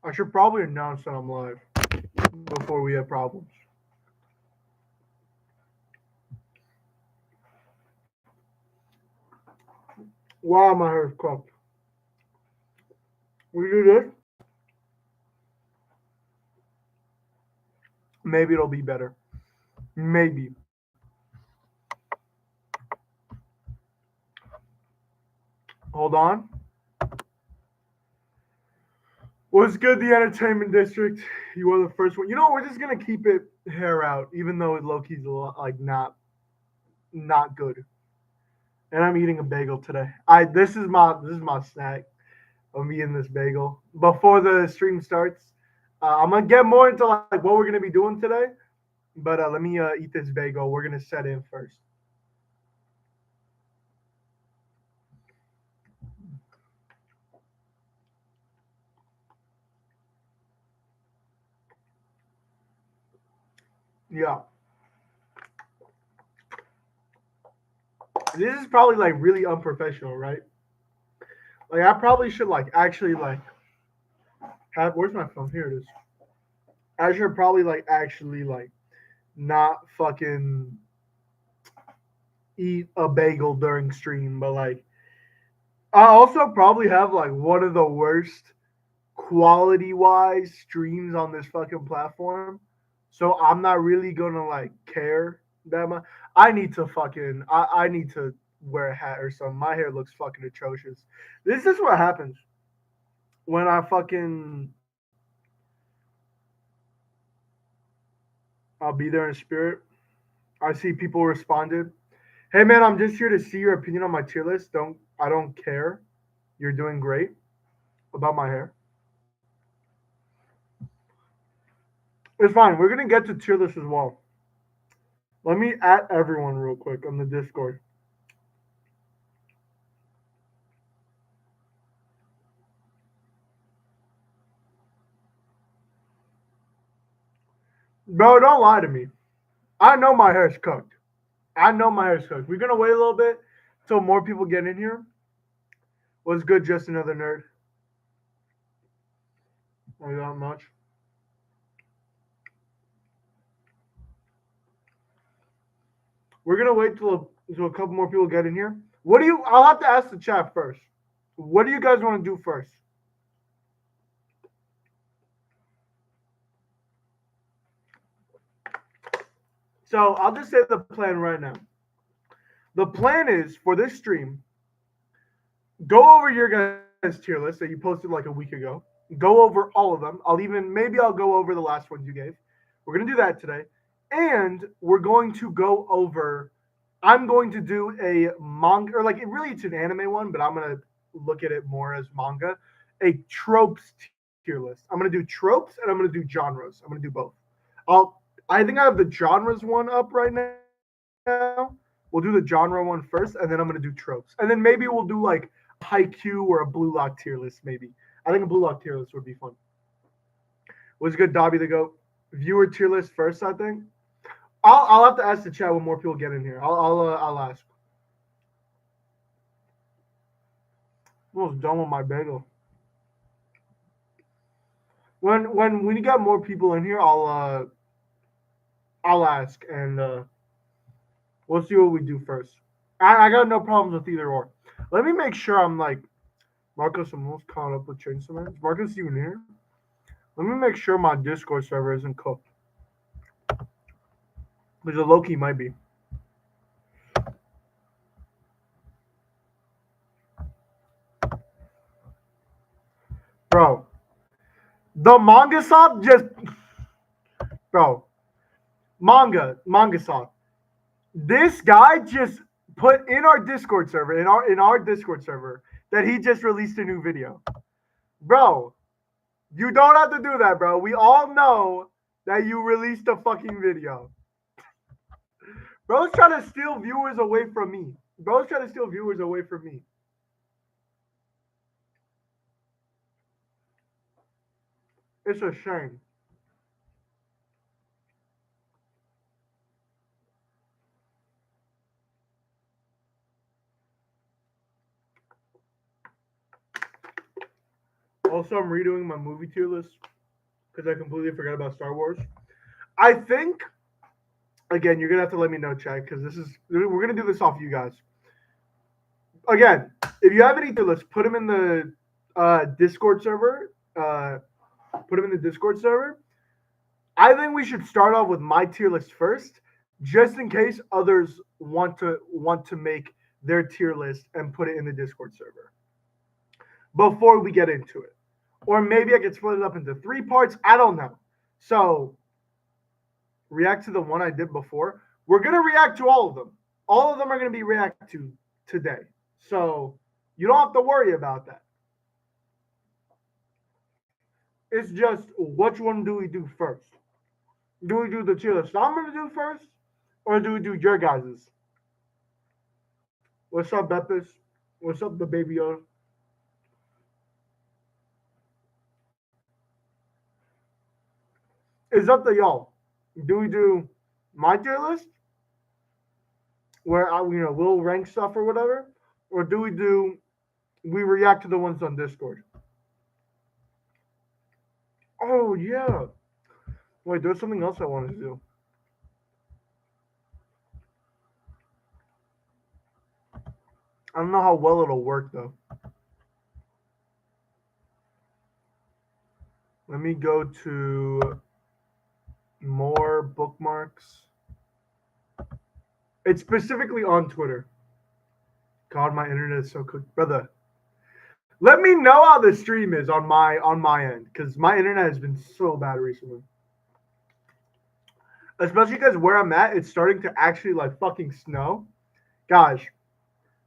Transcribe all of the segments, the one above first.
I should probably announce that I'm live before we have problems. Wow, my hair is cooked. We do this, maybe it'll be better. Maybe. Hold on. What's good, the entertainment district? You are the first one. You know, we're just gonna keep it hair out, even though Loki's a lot, like not good. And I'm eating a bagel today. I this is my snack. I'm eating this bagel before the stream starts. I'm gonna get more into like what we're gonna be doing today, but let me eat this bagel. We're gonna set in first. Yeah, this is probably like really unprofessional, right? Like I probably should like actually like have. Where's my phone? Here it is. I should probably like actually like not fucking eat a bagel during stream, but like I also probably have like one of the worst quality wise streams on this fucking platform. So I'm not really gonna like care that much. I need to wear a hat or something. My hair looks fucking atrocious. This is what happens when I fucking I'll be there in spirit. I see people responded. Hey man, I'm just here to see your opinion on my tier list. I don't care. You're doing great about my hair. It's fine. We're gonna get to tier list as well. Let me at everyone real quick on the Discord. Bro, don't lie to me. I know my hair's cooked. I know my hair's cooked. We're gonna wait a little bit till more people get in here. What's good, just another nerd? Not much. We're gonna wait till a couple more people get in here. What do you? I'll have to ask the chat first. What do you guys want to do first? So I'll just say the plan right now. The plan is for this stream, go over your guys' tier list that you posted like a week ago. Go over all of them. I'll go over the last ones you gave. We're gonna do that today, and we're going to go over. I'm going to do a manga, or like it's an anime one, but I'm gonna look at it more as manga. A tropes tier list. I'm gonna do tropes and I'm gonna do genres. I'm gonna do both. I'll. I think I have the genres one up right now. We'll do the genre one first, and then I'm gonna do tropes, and then maybe we'll do like Haikyuu or a Blue Lock tier list. Maybe I think a Blue Lock tier list would be fun. Was good, Dobby the Goat. Viewer tier list first, I think. I'll have to ask the chat when more people get in here. I'll ask. I'm almost done with my bagel. When you got more people in here, I'll ask and we'll see what we do first. I got no problems with either or. Let me make sure I'm like Marcos. I'm almost caught up with Chainsaw Man. Is Marcos even here? Let me make sure my Discord server isn't cooked. Because the Loki might be. Bro, the manga shop just bro, manga shop. This guy just put in our Discord server, in our Discord server, that he just released a new video. Bro, you don't have to do that, bro. We all know that you released a fucking video. Bro's trying to steal viewers away from me. Bro's trying to steal viewers away from me. It's a shame. Also, I'm redoing my movie tier list because I completely forgot about Star Wars. I think again, you're gonna have to let me know, Chad, because we're gonna do this off you guys. Again, if you have any tier lists, put them in the Discord server. Put them in the Discord server. I think we should start off with my tier list first, just in case others want to make their tier list and put it in the Discord server before we get into it. Or maybe I could split it up into 3 parts. I don't know. So react to the one I did before. We're gonna react to all of them. All of them are gonna be reacted to today. So you don't have to worry about that. It's just which one do we do first? Do we do the tier list I'm gonna do first, or do we do your guys's? What's up, Beppis? What's up, the baby O? It's up to y'all. Do we do my tier list, where we'll rank stuff or whatever, or do we react to the ones on Discord? Oh yeah. Wait, there's something else I wanted to do. I don't know how well it'll work though. Let me go to more bookmarks. It's specifically on Twitter. God, my internet is so cooked, brother. Let me know how the stream is on my end, because my internet has been so bad recently. Especially because where I'm at, it's starting to actually like fucking snow. Gosh,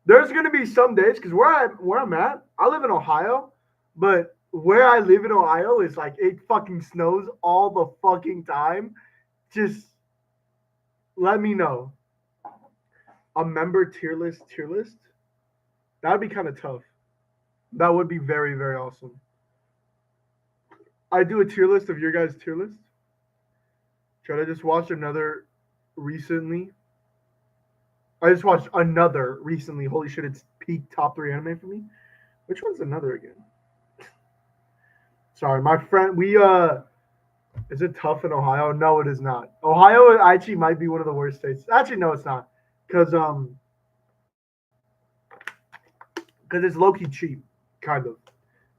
there's gonna be some days because where I'm at, I live in Ohio, but where I live in Ohio is like it fucking snows all the fucking time. Just let me know. A member tier list. That'd be kind of tough. That would be very, very awesome. I do a tier list of your guys' tier list. Should I just watch another recently? I just watched another recently. Holy shit, it's peak top 3 anime for me. Which one's another again? Sorry, my friend. Is it tough in Ohio? No, it is not. Ohio actually might be one of the worst states. Actually, no, it's not, because it's low key cheap, kind of,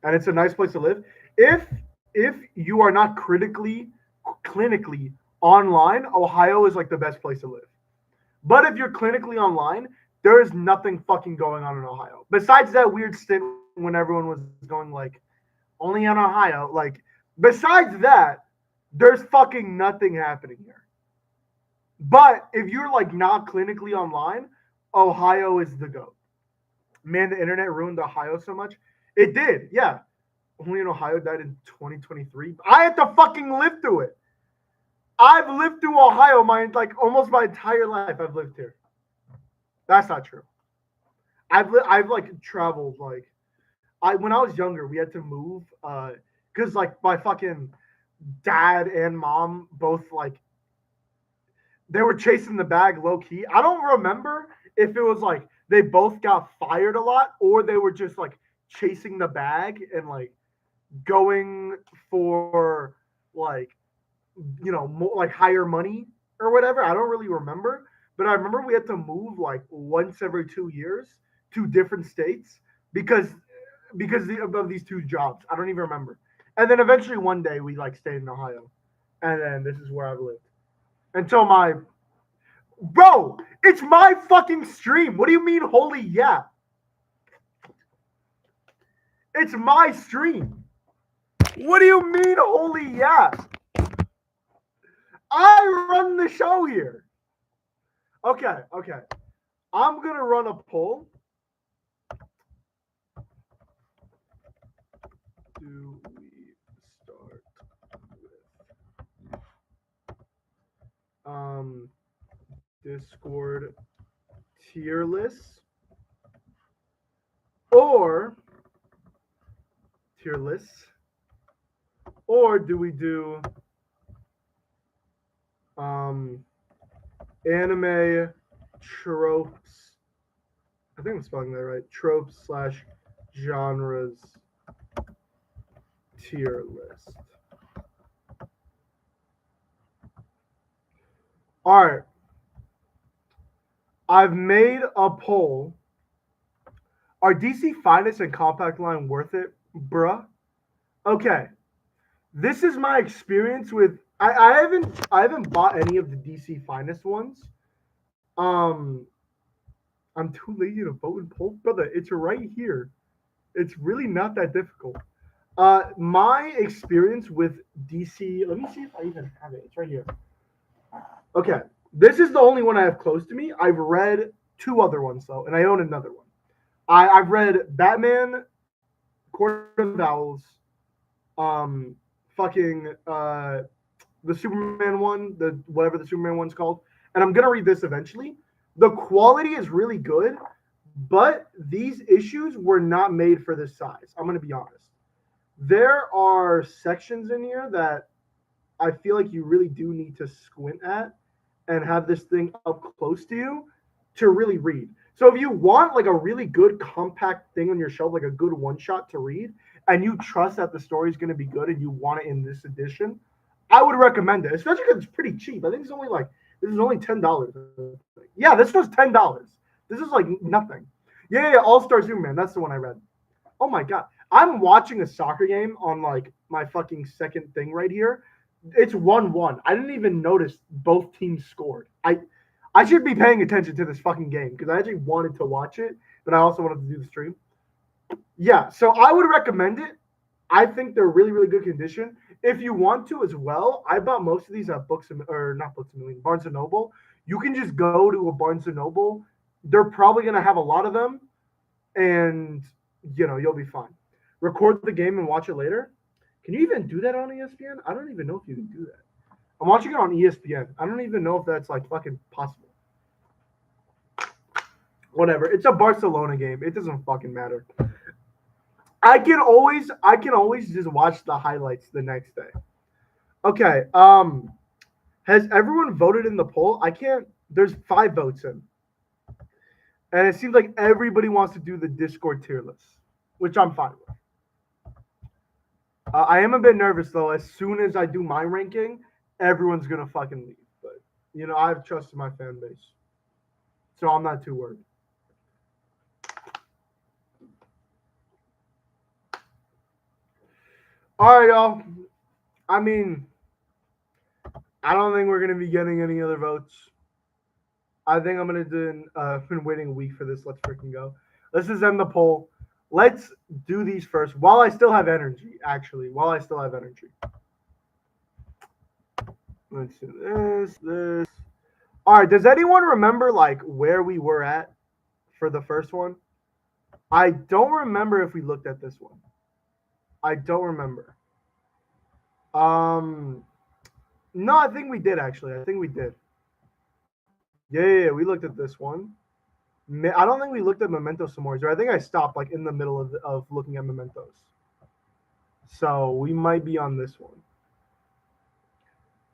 and it's a nice place to live. If you are not clinically online, Ohio is like the best place to live. But if you're clinically online, there is nothing fucking going on in Ohio. Besides that weird stint when everyone was going like only in Ohio. Like besides that, there's fucking nothing happening here. But if you're like not clinically online, Ohio is the GOAT. Man, the internet ruined Ohio so much. It did, yeah. Only in Ohio died in 2023. I had to fucking live through it. I've lived through Ohio almost my entire life. I've lived here. That's not true. I've like traveled when I was younger, we had to move because like my fucking dad and mom both like they were chasing the bag low key. I don't remember if it was like they both got fired a lot or they were just like chasing the bag and like going for like more like higher money or whatever. I don't really remember, but I remember we had to move like once every 2 years to different states because of these 2 jobs. I don't even remember. And then eventually one day we like stayed in Ohio, and then this is where I've lived until my bro. It's my fucking stream. What do you mean, holy yeah? It's my stream. What do you mean, holy yeah? I run the show here. Okay. I'm gonna run a poll. Do we start with Discord tier lists or do we do anime tropes? I think I'm spelling that right. Tropes / genres tier list. All right. I've made a poll. Are DC Finest and Compact Line worth it, bruh? Okay. This is my experience with I haven't bought any of the DC Finest ones. Um I'm too lazy to vote in polls, brother. It's right here. It's really not that difficult. My experience with DC. Let me see if I even have it. It's right here. Okay, this is the only one I have close to me. I've read two other ones though, and I own another one. I've read Batman, Court of Owls, um, fucking the Superman one, the whatever the Superman one's called, and I'm gonna read this eventually. The quality is really good, but these issues were not made for this size. I'm gonna be honest. There are sections in here that I feel like you really do need to squint at and have this thing up close to you to really read. So if you want like a really good compact thing on your shelf, like a good one shot to read, and you trust that the story is going to be good and you want it in this edition, I would recommend it, especially because it's pretty cheap. I think it's only like this is only $10. Yeah, this was $10. This is like nothing. Yeah, All Star Superman. That's the one I read. Oh my god, I'm watching a soccer game on like my fucking second thing right here. It's 1-1. I didn't even notice both teams scored. I should be paying attention to this fucking game because I actually wanted to watch it, but I also wanted to do the stream. Yeah, so I would recommend it. I think they're really, really good condition. If you want to as well, I bought most of these at Barnes and Noble. You can just go to a Barnes and Noble. They're probably gonna have a lot of them, and you'll be fine. Record the game and watch it later. Can you even do that on ESPN? I don't even know if you can do that. I'm watching it on ESPN. I don't even know if that's like fucking possible. Whatever. It's a Barcelona game. It doesn't fucking matter. I can always just watch the highlights the next day. Okay. Has everyone voted in the poll? I can't. There's 5 votes in, and it seems like everybody wants to do the Discord tier list, which I'm fine with. I am a bit nervous though. As soon as I do my ranking, everyone's gonna fucking leave. But I have trust in my fan base, so I'm not too worried. All right, y'all. I mean, I don't think we're gonna be getting any other votes. I think I'm gonna do. Been waiting a week for this. Let's freaking go. Let's just end the poll. Let's do these first while I still have energy. Actually, while I still have energy. Let's do this. All right. Does anyone remember like where we were at for the first one? I don't remember if we looked at this one. I don't remember. No, I think we did actually. I think we did. Yeah, we looked at this one. I don't think we looked at Mementos some more. I think I stopped like in the middle of looking at Mementos. So we might be on this one.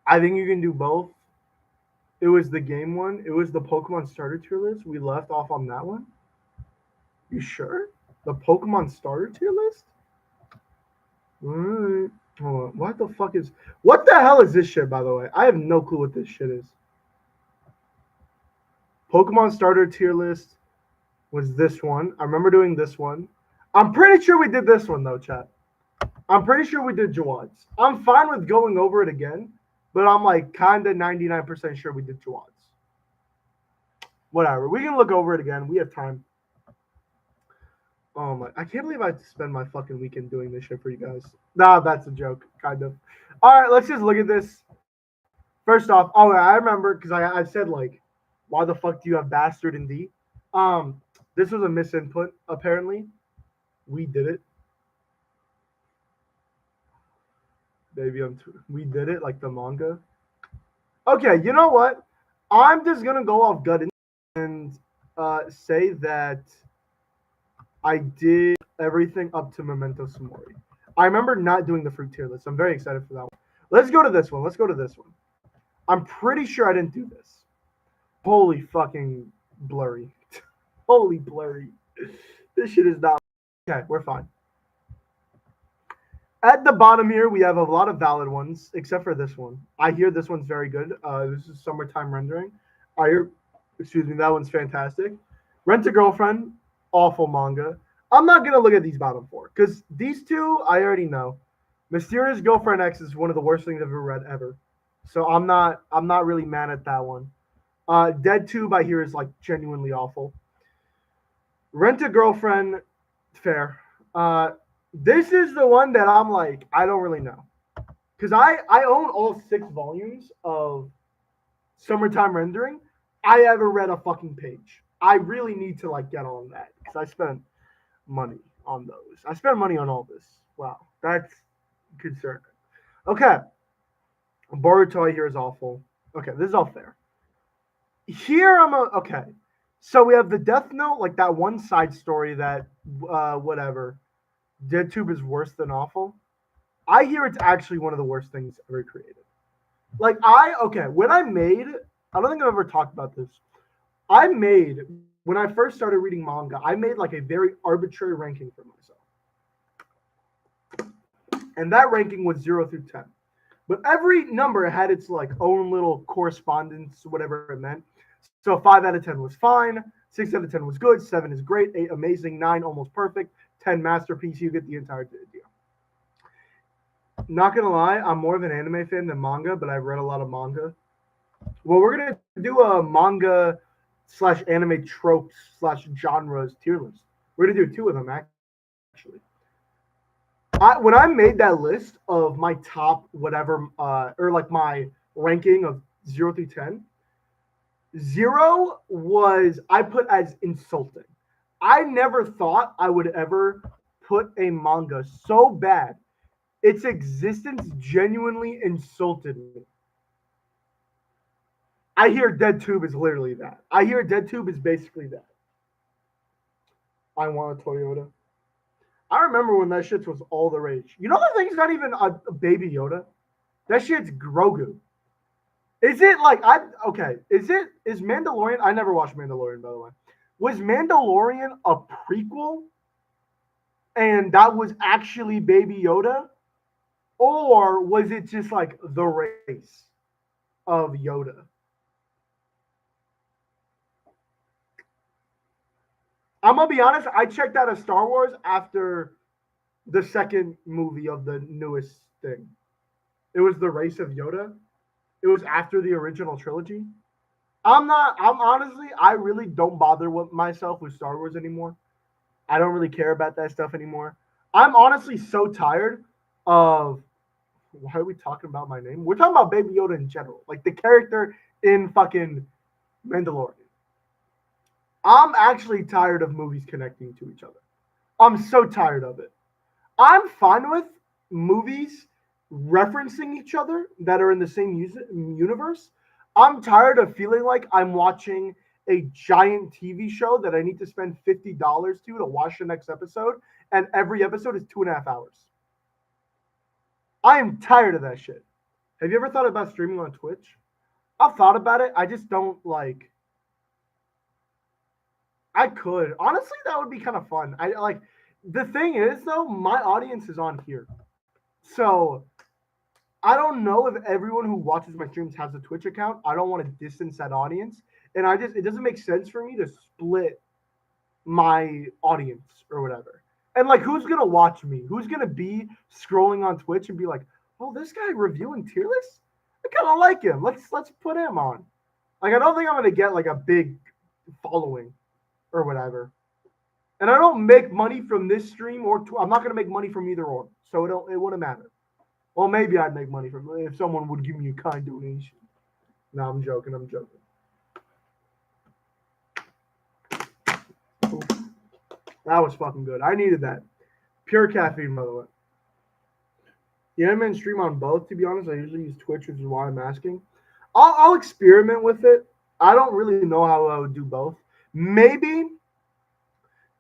I think you can do both. It was the game one. It was the Pokemon starter tier list. We left off on that one. You sure? The Pokemon starter tier list? All right. Hold on. What the hell is this shit, by the way? I have no clue what this shit is. Pokemon starter tier list was this one. I remember doing this one. I'm pretty sure we did this one though, chat. I'm pretty sure we did Jawad's. I'm fine with going over it again, but I'm like kind of 99% sure we did Jawad's. Whatever. We can look over it again. We have time. Oh my! I can't believe I spend my fucking weekend doing this shit for you guys. Nah, that's a joke, kind of. All right, let's just look at this. First off, I remember because I said like, why the fuck do you have Bastard in D? This was a misinput. Apparently, we did it. Baby, we did it like the manga. Okay, you know what? I'm just gonna go off gut and say that I did everything up to Memento Mori. I remember not doing the fruit tier list. I'm very excited for that one. Let's go to this one. I'm pretty sure I didn't do this. Holy fucking blurry. Holy blurry. This shit is not. Okay, we're fine. At the bottom here, we have a lot of valid ones, except for this one. I hear this one's very good. This is Summertime Rendering. I hear, excuse me, that one's fantastic. Rent a Girlfriend, awful manga. I'm not gonna look at these bottom four because these two I already know. Mysterious Girlfriend X is one of the worst things I've ever read ever, so I'm not really mad at that one. Dead Tube I hear is like genuinely awful. Rent a Girlfriend, fair. This is the one that I'm like I don't really know because I own all 6 volumes of Summertime Rendering. I haven't read a fucking page. I really need to like get on that because I spent money on those. I spent money on all this. Wow, that's concerning. Okay, Boruto here is awful. Okay, this is all fair. Here okay. So we have the Death Note, like that one side story that whatever. Dead Tube is worse than awful. I hear it's actually one of the worst things ever created. Like when I don't think I've ever talked about this. I made when I first started reading manga, I made like a very arbitrary ranking for myself. And that ranking was 0 through 10. But every number had its like own little correspondence, whatever it meant. So 5 out of 10 was fine, 6 out of 10 was good, 7 is great, 8 amazing, 9 almost perfect, 10 masterpiece. You get the entire deal. Not gonna lie, I'm more of an anime fan than manga, but I've read a lot of manga. Well, we're gonna do a manga / anime tropes / genres tier list. We're gonna do 2 of them actually. When I made that list of my top whatever, or like my ranking of 0 through 10, 0 was I put as insulting. I never thought I would ever put a manga so bad. Its existence genuinely insulted me. I hear Dead Tube is literally that. I hear Dead Tube is basically that. I want a Toyota. I remember when that shit was all the rage. You know that thing's not even a baby Yoda? That shit's Grogu. Is it like is Mandalorian? I never watched Mandalorian, by the way. Was Mandalorian a prequel? And that was actually Baby Yoda? Or was it just like the race of Yoda? I'm gonna be honest, I checked out of Star Wars after the second movie of the newest thing. It was the race of Yoda. It was after the original trilogy. I'm honestly, I really don't bother with myself with Star Wars anymore. I don't really care about that stuff anymore. I'm honestly so tired of why are we talking about my name? We're talking about Baby Yoda in general, like the character in fucking Mandalorian. I'm actually tired of movies connecting to each other. I'm so tired of it. I'm fine with movies referencing each other that are in the same universe. I'm tired of feeling like I'm watching a giant TV show that I need to spend $50 to watch the next episode, and every episode is 2.5 hours. I am tired of that shit. Have you ever thought about streaming on Twitch? I've thought about it. I just don't like. I could. Honestly, that would be kind of fun. I like the thing is though, my audience is on here. So I don't know if everyone who watches my streams has a Twitch account. I don't want to distance that audience. And it doesn't make sense for me to split my audience or whatever. And like who's gonna watch me? Who's gonna be scrolling on Twitch and be like, oh, this guy reviewing tier lists? I kinda like him. Let's put him on. Like I don't think I'm gonna get like a big following or whatever. And I don't make money from this stream I'm not gonna make money from either or. So it wouldn't matter. Well, maybe I'd make money from if someone would give me a kind donation. No, I'm joking. Oof. That was fucking good. I needed that. Pure caffeine, by the way. Yeah, I'm in stream on both, to be honest. I usually use Twitch, which is why I'm asking. I'll experiment with it. I don't really know how I would do both. Maybe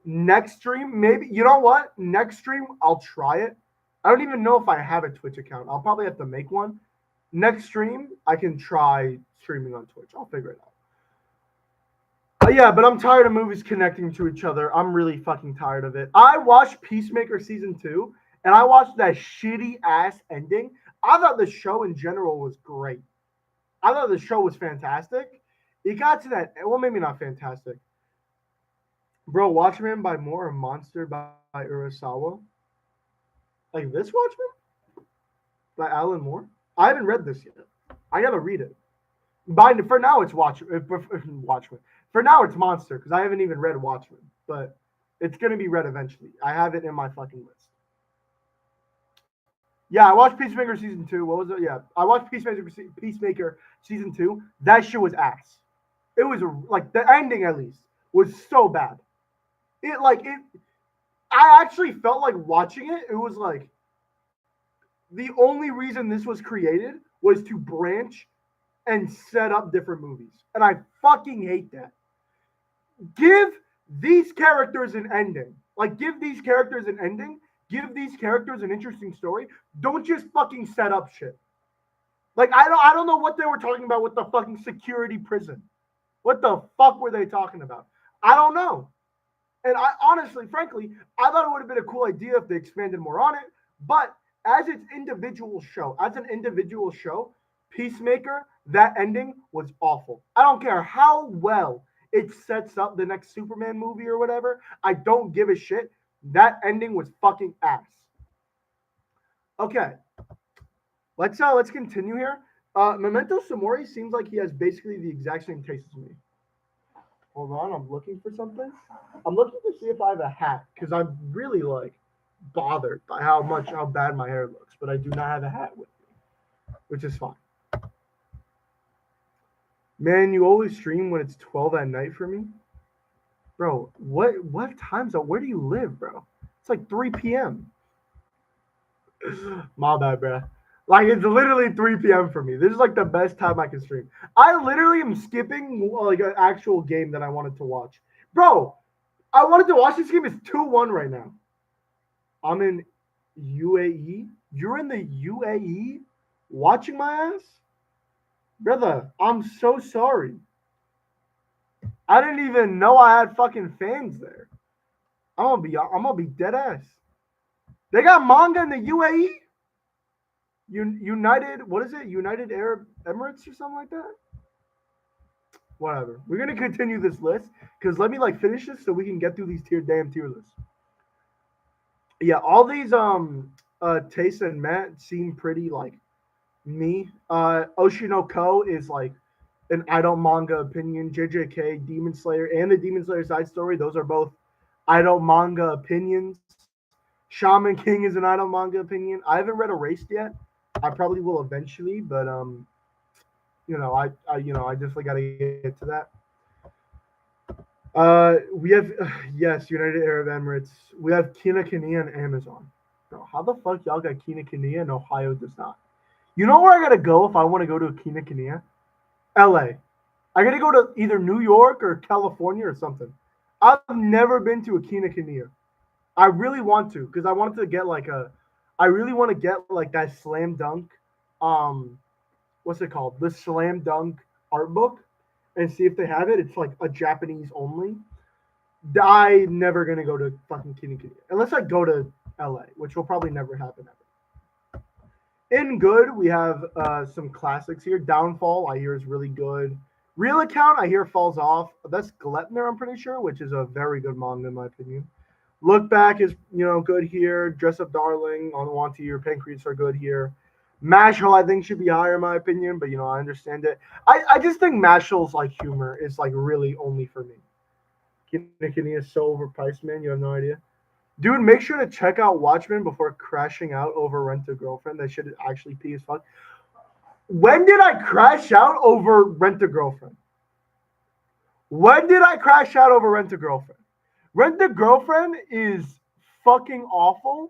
next stream, you know what? Next stream, I'll try it. I don't even know if I have a Twitch account. I'll probably have to make one. Next stream, I can try streaming on Twitch. I'll figure it out. Yeah, but I'm tired of movies connecting to each other. I'm really fucking tired of it. I watched Peacemaker season 2, and I watched that shitty ass ending. I thought the show in general was great. I thought the show was fantastic. It got to that, well, maybe not fantastic. Bro, Watchmen by Moore or Monster by Urasawa? Like this Watchmen? By Alan Moore? I haven't read this yet. I gotta read it. For now, it's Watchmen. For now, it's Monster because I haven't even read Watchmen, but it's gonna be read eventually. I have it in my fucking list. Yeah, I watched Peacemaker season 2. What was it? Yeah, I watched Peacemaker season 2. That shit was ass. It was like the ending at least was so bad. It. I actually felt like watching it. It was like the only reason this was created was to branch and set up different movies, and I fucking hate that. Give these characters an ending. Like, give these characters an ending. Give these characters an interesting story. Don't just fucking set up shit. Like, I don't know what they were talking about with the fucking security prison. What the fuck were they talking about? I don't know. And I honestly, frankly, I thought it would have been a cool idea if they expanded more on it. But as an individual show, Peacemaker, that ending was awful. I don't care how well it sets up the next Superman movie or whatever. I don't give a shit. That ending was fucking ass. Okay, let's continue here. Memento Mori seems like he has basically the exact same taste as me. Hold on, I'm looking for something. I'm looking to see if I have a hat because I'm really like bothered by how bad my hair looks, but I do not have a hat with me, which is fine. Man, you always stream when it's 12 at night for me, bro. What time's up? Where do you live, bro? It's like 3 p.m. My bad, bro. Like it's literally 3 p.m. for me. This is like the best time I can stream. I literally am skipping like an actual game that I wanted to watch. Bro, I wanted to watch this game. It's 2-1 right now. I'm in UAE. You're in the UAE watching my ass? Brother, I'm so sorry. I didn't even know I had fucking fans there. I'm gonna be dead ass. They got manga in the UAE? United, what is it? United Arab Emirates or something like that? Whatever. We're gonna continue this list because let me like finish this so we can get through these tier lists. Yeah, all these Taste and Matt seem pretty like me. Oshinoko is like an idol manga opinion. JJK, Demon Slayer, and the Demon Slayer side story. Those are both idol manga opinions. Shaman King is an idol manga opinion. I haven't read Erased yet. I probably will eventually, but I definitely got to get to that. We have yes, United Arab Emirates. We have Kinokuniya and Amazon. Bro, how the fuck y'all got Kinokuniya and Ohio does not? You know where I gotta go if I want to go to Kinokuniya? LA. I gotta go to either New York or California or something. I've never been to a Kinokuniya. I really want to because I wanted to get I really want to get like that slam dunk, what's it called? The slam dunk art book, and see if they have it. It's like a Japanese only. I'm never gonna go to fucking Kinokuniya unless I go to LA, which will probably never happen ever. In good, we have some classics here. Downfall, I hear is really good. Real Account, I hear falls off. That's Gleipnir, I'm pretty sure, which is a very good manga in my opinion. Look Back is good here. Dress Up Darling, On Want to Your Pancreas are good here. Mashal, I think, should be higher in my opinion, but I understand it. I just think Mashal's like humor is like really only for me. Kinokuniya is so overpriced, man. You have no idea. Dude, make sure to check out Watchmen before crashing out over Rent a Girlfriend. That shit is actually pee as fuck. When did I crash out over Rent a Girlfriend? When did I crash out over Rent a Girlfriend? Rent a Girlfriend is fucking awful,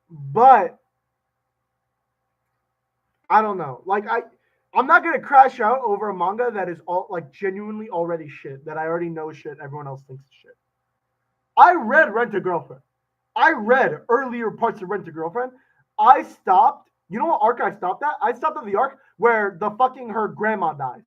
but I don't know. Like I'm not gonna crash out over a manga that is all like genuinely already shit that I already know shit. Everyone else thinks is shit. I read Rent a Girlfriend. I read earlier parts of Rent a Girlfriend. I stopped. You know what arc I stopped at? I stopped at the arc where the fucking her grandma dies.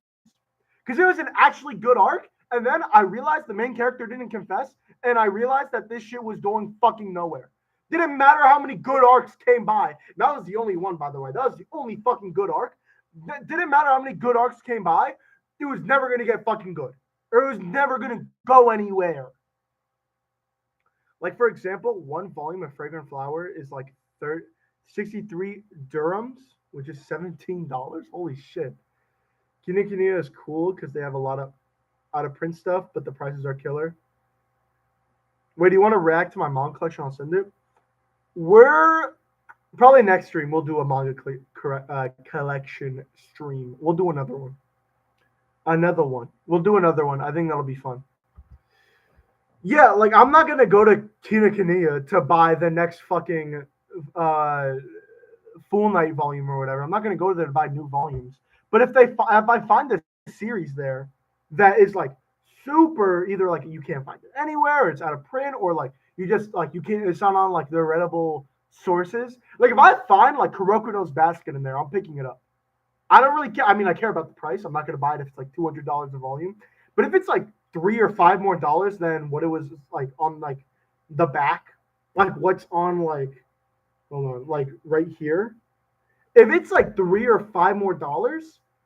Because it was an actually good arc. And then I realized the main character didn't confess. And I realized that this shit was going fucking nowhere. Didn't matter how many good arcs came by. That was the only one, by the way. That was the only fucking good arc. Didn't matter how many good arcs came by. It was never going to get fucking good. Or it was never going to go anywhere. Like, for example, one volume of Fragrant Flower is like 63 dirhams, which is $17. Holy shit. Kinea Kinea is cool because they have a lot of out of print stuff, but the prices are killer. Wait, do you want to react to my manga collection? I'll send it. We're probably next stream. We'll do a manga collection stream. We'll do another one. We'll do another one. I think that'll be fun. Yeah, like I'm not gonna go to Kinea Kinea to buy the next fucking Full Night volume or whatever. I'm not gonna go there to buy new volumes. But if I find a series there that is like super, either like you can't find it anywhere, or it's out of print, or like you just like you can't, it's not on like the readable sources. Like if I find like Kuroko no's Basket in there, I'm picking it up. I don't really care. I mean, I care about the price. I'm not gonna buy it if it's like $200 a volume. But if it's like $3 or $5 more than what it was like on like the back, like what's on like, hold on, like right here. If it's like $3 or $5 more,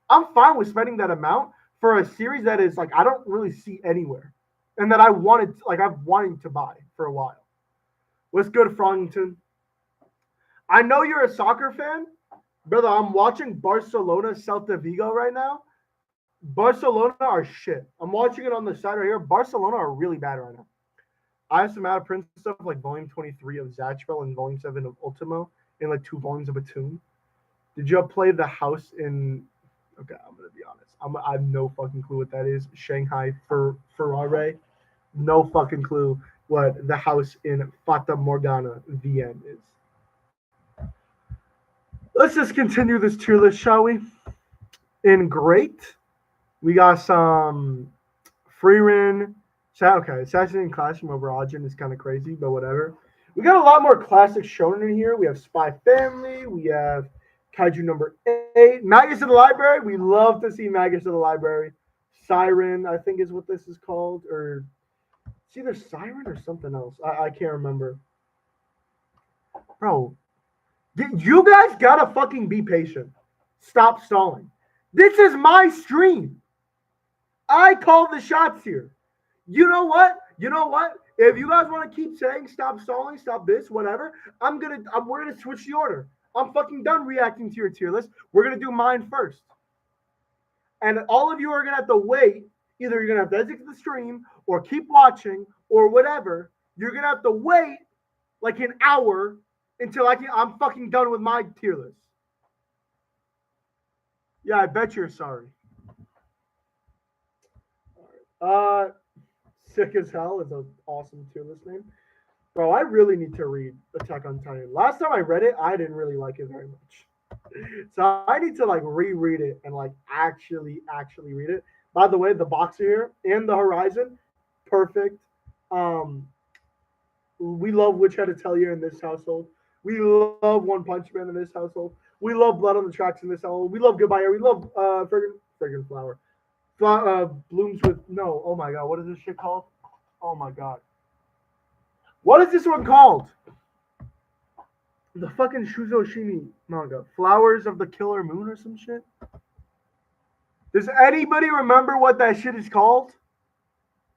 I'm fine with spending that amount for a series that is like I don't really see anywhere, and that I've wanted to buy for a while. What's good, Frongington? I know you're a soccer fan, brother. I'm watching Barcelona Celta Vigo right now. Barcelona are shit. I'm watching it on the side right here. Barcelona are really bad right now. I have some out of print stuff like volume 23 of Zatchbell and volume 7 of Ultimo and like 2 volumes of Batum. Did you play The House in? Okay, I'm gonna be honest. I have no fucking clue what that is. Shanghai Ferrari. No fucking clue what The House in Fata Morgana VN is. Let's just continue this tier list, shall we? In great, we got some Frieren. Okay, Assassin's Classroom over Ajin is kind of crazy, but whatever. We got a lot more classic shonen in here. We have Spy Family. We have Kaiju number 8. Magus of the Library. We love to see Magus of the Library. Siren, I think is what this is called. Or it's either Siren or something else. I can't remember. Bro, you guys gotta fucking be patient. Stop stalling. This is my stream. I call the shots here. You know what? If you guys want to keep saying stop stalling, stop this, whatever, we're gonna switch the order. I'm fucking done reacting to your tier list. We're gonna do mine first. And all of you are gonna have to wait. Either you're gonna have to exit the stream or keep watching or whatever. You're gonna have to wait like an hour until I'm fucking done with my tier list. Yeah, I bet you're sorry. All right. Sick as Hell is an awesome tier list name. Bro, I really need to read Attack on Titan. Last time I read it, I didn't really like it very much. So I need to like reread it and like actually read it. By the way, the boxer here and the Horizon, perfect. We love Witch Atelier in this household. We love One Punch Man in this household. We love Blood on the Tracks in this household. We love Goodbye Air. We love Fragrant Flower. Blooms with no. Oh my god, what is this shit called? Oh my god, what is this one called? The fucking Shuzo Shimi manga, Flowers of the Killer Moon or some shit. Does anybody remember what that shit is called?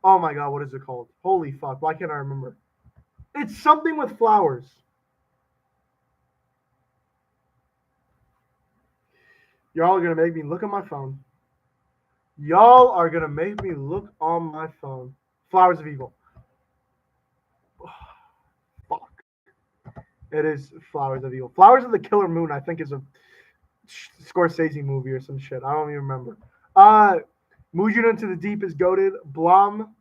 Oh my god, what is it called? Holy fuck, why can't I remember? It's something with flowers. Y'all are gonna make me look at my phone. Y'all are gonna make me look on my phone. Flowers of Evil. Oh, fuck. It is Flowers of Evil. Flowers of the Killer Moon, I think, is a Scorsese movie or some shit. I don't even remember. Mugen Into the Deep is goated. Blom,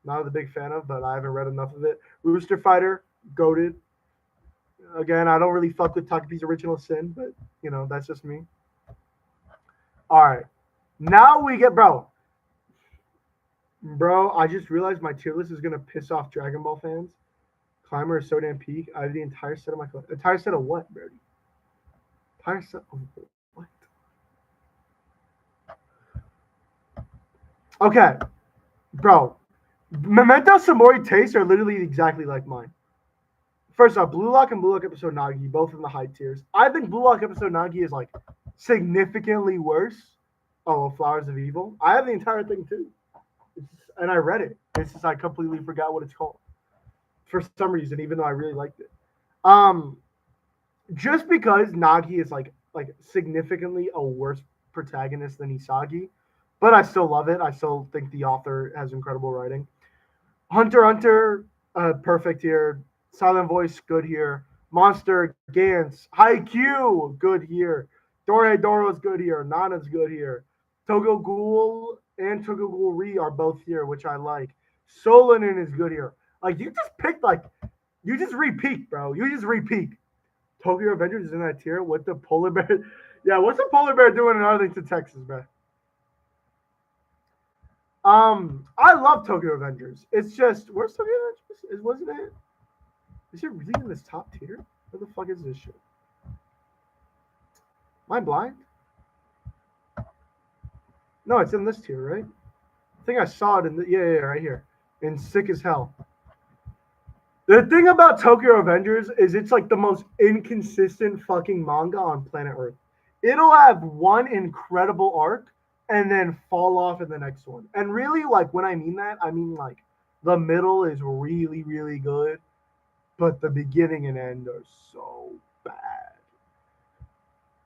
not a big fan of, but I haven't read enough of it. Rooster Fighter, goated. Again, I don't really fuck with Takaki's Original Sin, but you know that's just me. All right. Now we get, bro, I just realized my tier list is going to piss off Dragon Ball fans. Climber is so damn peak. I have the entire set of my collection. Entire set of what, Brody? Entire set of what? Okay. Bro, Memento Samori tastes are literally exactly like mine. First off, Blue Lock and Blue Lock Episode Nagi, both in the high tiers. I think Blue Lock Episode Nagi is like significantly worse. Oh, Flowers of Evil. I have the entire thing too, and I read it. It's just I completely forgot what it's called for some reason, even though I really liked it. Just because Nagi is like significantly a worse protagonist than Isagi, but I still love it. I still think the author has incredible writing. Hunter x Hunter, perfect here. Silent Voice, good here. Monster, Gantz, Haikyuu, good here. Doro's good here. Nana's good here. Togo Ghoul and Togo Ghoul Re are both here, which I like. Solanin is good here. Like, you just picked, like, you just repeat, bro. You just repeat. Tokyo Avengers is in that tier with the polar bear. Yeah, what's the polar bear doing in Arlington, Texas, man? I love Tokyo Avengers. It's just, where's Tokyo Avengers? Wasn't it? Is it really in this top tier? Where the fuck is this shit? Am I blind? No, it's in this tier, right? I think I saw it in the right here. In Sick as Hell. The thing about Tokyo Avengers is it's like the most inconsistent fucking manga on planet Earth. It'll have one incredible arc and then fall off in the next one. And really, like, when I mean that, I mean like the middle is really, really good, but the beginning and end are so bad.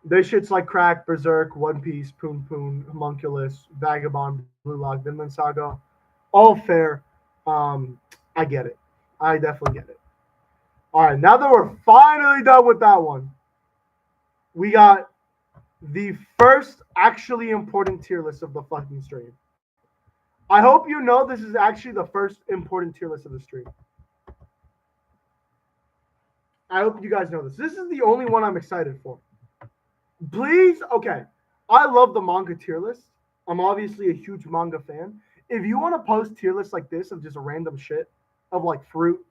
This shit's like Crack, Berserk, One Piece, Poon Poon, Homunculus, Vagabond, Blue Lock, Vinland Saga. All fair. I get it. I definitely get it. All right, now that we're finally done with that one, we got the first actually important tier list of the fucking stream. I hope you know this is actually the first important tier list of the stream. I hope you guys know this. This is the only one I'm excited for. Please, okay. I love the manga tier list. I'm obviously a huge manga fan. If you want to post tier lists like this of just random shit, of like fruit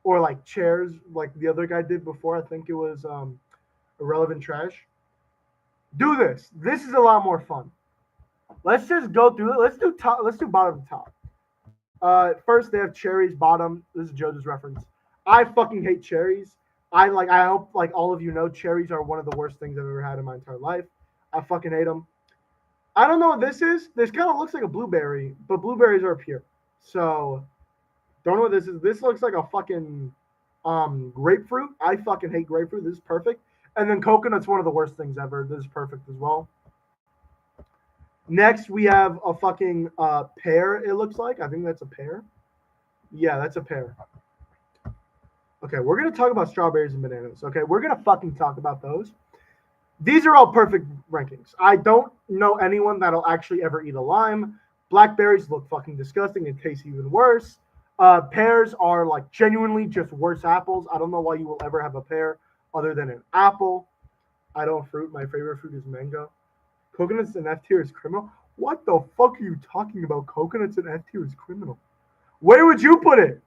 or like chairs, like the other guy did before, I think it was Irrelevant Trash. Do this. This is a lot more fun. Let's just go through it. Let's do top. Let's do bottom to top. First they have cherries. Bottom. This is JoJo's reference. I fucking hate cherries. I hope like all of you know cherries are one of the worst things I've ever had in my entire life. I fucking hate them. I don't know what this is. This kind of looks like a blueberry, but blueberries are up here. So don't know what this is. This looks like a fucking grapefruit. I fucking hate grapefruit. This is perfect. And then coconut's one of the worst things ever. This is perfect as well. Next, we have a fucking pear, it looks like. I think that's a pear. Yeah, that's a pear. Okay, we're going to talk about strawberries and bananas. Okay, we're going to fucking talk about those. These are all perfect rankings. I don't know anyone that'll actually ever eat a lime. Blackberries look fucking disgusting and taste even worse. Pears are like genuinely just worse apples. I don't know why you will ever have a pear other than an apple. I don't fruit. My favorite fruit is mango. Coconuts in F tier is criminal. What the fuck are you talking about? Coconuts in F tier is criminal. Where would you put it?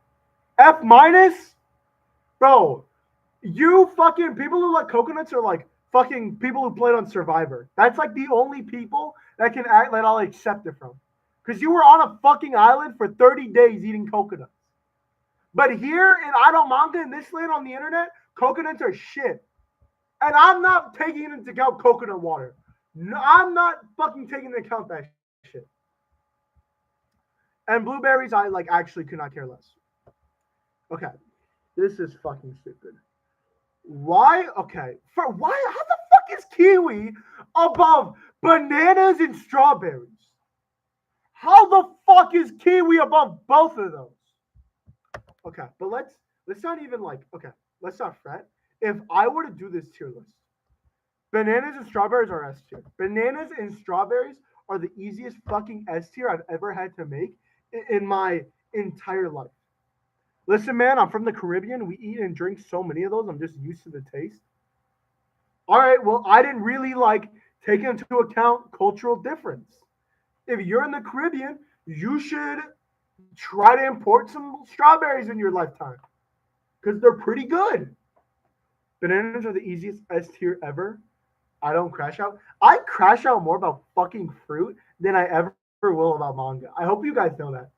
F minus? Bro, you fucking people who like coconuts are like fucking people who played on Survivor. That's like the only people that can act that I'll accept it from. Because you were on a fucking island for 30 days eating coconuts. But here in Idol Manga in this land on the internet, coconuts are shit. And I'm not taking into account coconut water. No, I'm not fucking taking into account that shit. And blueberries, I like actually could not care less. Okay. This is fucking stupid. Why? Okay. How the fuck is kiwi above bananas and strawberries? How the fuck is kiwi above both of those? Okay, but let's not even like, okay, let's not fret. If I were to do this tier list, bananas and strawberries are S tier. Bananas and strawberries are the easiest fucking S tier I've ever had to make in my entire life. Listen, man, I'm from the Caribbean. We eat and drink so many of those. I'm just used to the taste. All right, well, I didn't really like take into account cultural difference. If you're in the Caribbean, you should try to import some strawberries in your lifetime because they're pretty good. Bananas are the easiest S tier ever. I don't crash out. I crash out more about fucking fruit than I ever will about manga. I hope you guys know that.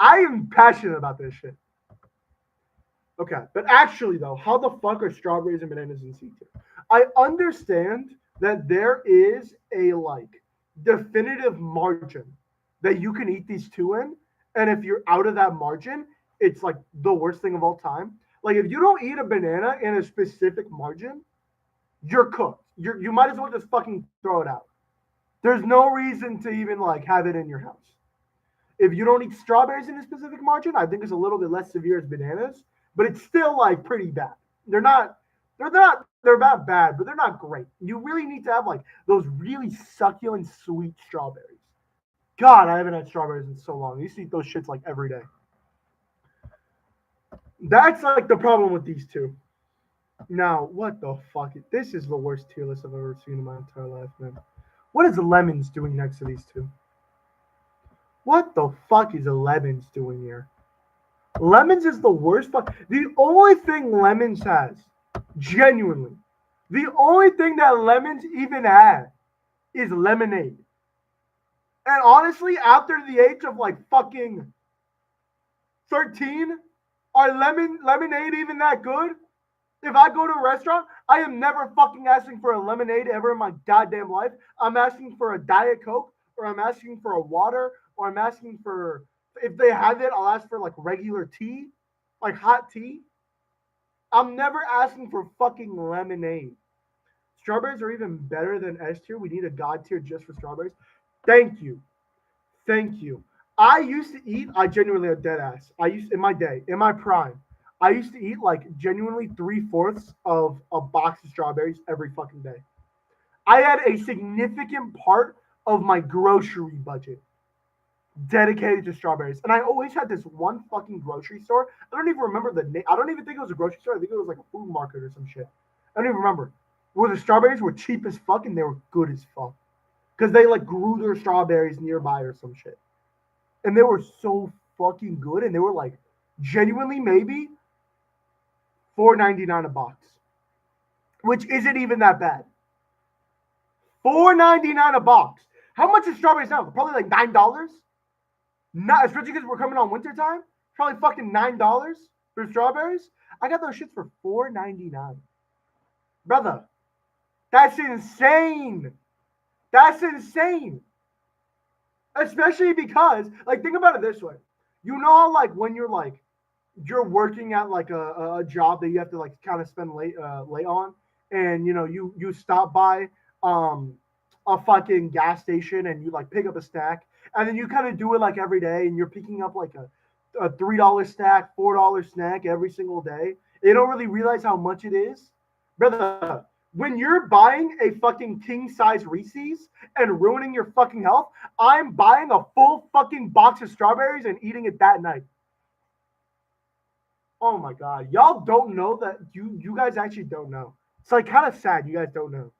I am passionate about this shit. Okay, but actually though, how the fuck are strawberries and bananas in C tier? I understand that there is a like definitive margin that you can eat these two in, and if you're out of that margin, it's like the worst thing of all time. Like if you don't eat a banana in a specific margin, you're cooked. You might as well just fucking throw it out. There's no reason to even like have it in your house. If you don't eat strawberries in a specific margin, I think it's a little bit less severe as bananas, but it's still like pretty bad. They're not they're not bad, but they're not great. You really need to have like those really succulent sweet strawberries. God, I haven't had strawberries in so long. I used to eat those shits like every day. That's like the problem with these two. Now, what the fuck? This is the worst tier list I've ever seen in my entire life, man. What is lemons doing next to these two? What the fuck is lemons doing here? Lemons is the worst. The only thing lemons has, genuinely, the only thing that lemons even had is lemonade. And honestly, after the age of like fucking 13, are lemonade even that good? If I go to a restaurant, I am never fucking asking for a lemonade ever in my goddamn life. I'm asking for a Diet Coke, or I'm asking for a water, or I'm asking for, if they have it, I'll ask for like regular tea, like hot tea. I'm never asking for fucking lemonade. Strawberries are even better than S tier. We need a God tier just for strawberries. Thank you. Thank you. I used to eat, I genuinely a dead ass. I used, in my day, in my prime, I used to eat like genuinely 3/4 of a box of strawberries every fucking day. I had a significant part of my grocery budget dedicated to strawberries. And I always had this one fucking grocery store. I don't even remember the name. I don't even think it was a grocery store. I think it was like a food market or some shit. I don't even remember. Where the strawberries were cheap as fuck and they were good as fuck. Because they like grew their strawberries nearby or some shit. And they were so fucking good. And they were like genuinely maybe $4.99 a box. Which isn't even that bad. $4.99 a box. How much is strawberries now? Probably like $9. Not especially because we're coming on winter time. Probably fucking $9 for strawberries. I got those shits for $4.99. Brother, that's insane. That's insane. Especially because, like, think about it this way. You know how, like, when you're working at like a job that you have to like kind of spend late on, and you know you stop by um a fucking gas station and you like pick up a snack, and then you kind of do it like every day, and you're picking up like a $3 snack, $4 snack every single day. You don't really realize how much it is, brother. When you're buying a fucking king size Reese's and ruining your fucking health, I'm buying a full fucking box of strawberries and eating it that night. Oh my god, y'all don't know that you guys actually don't know. It's like kind of sad you guys don't know.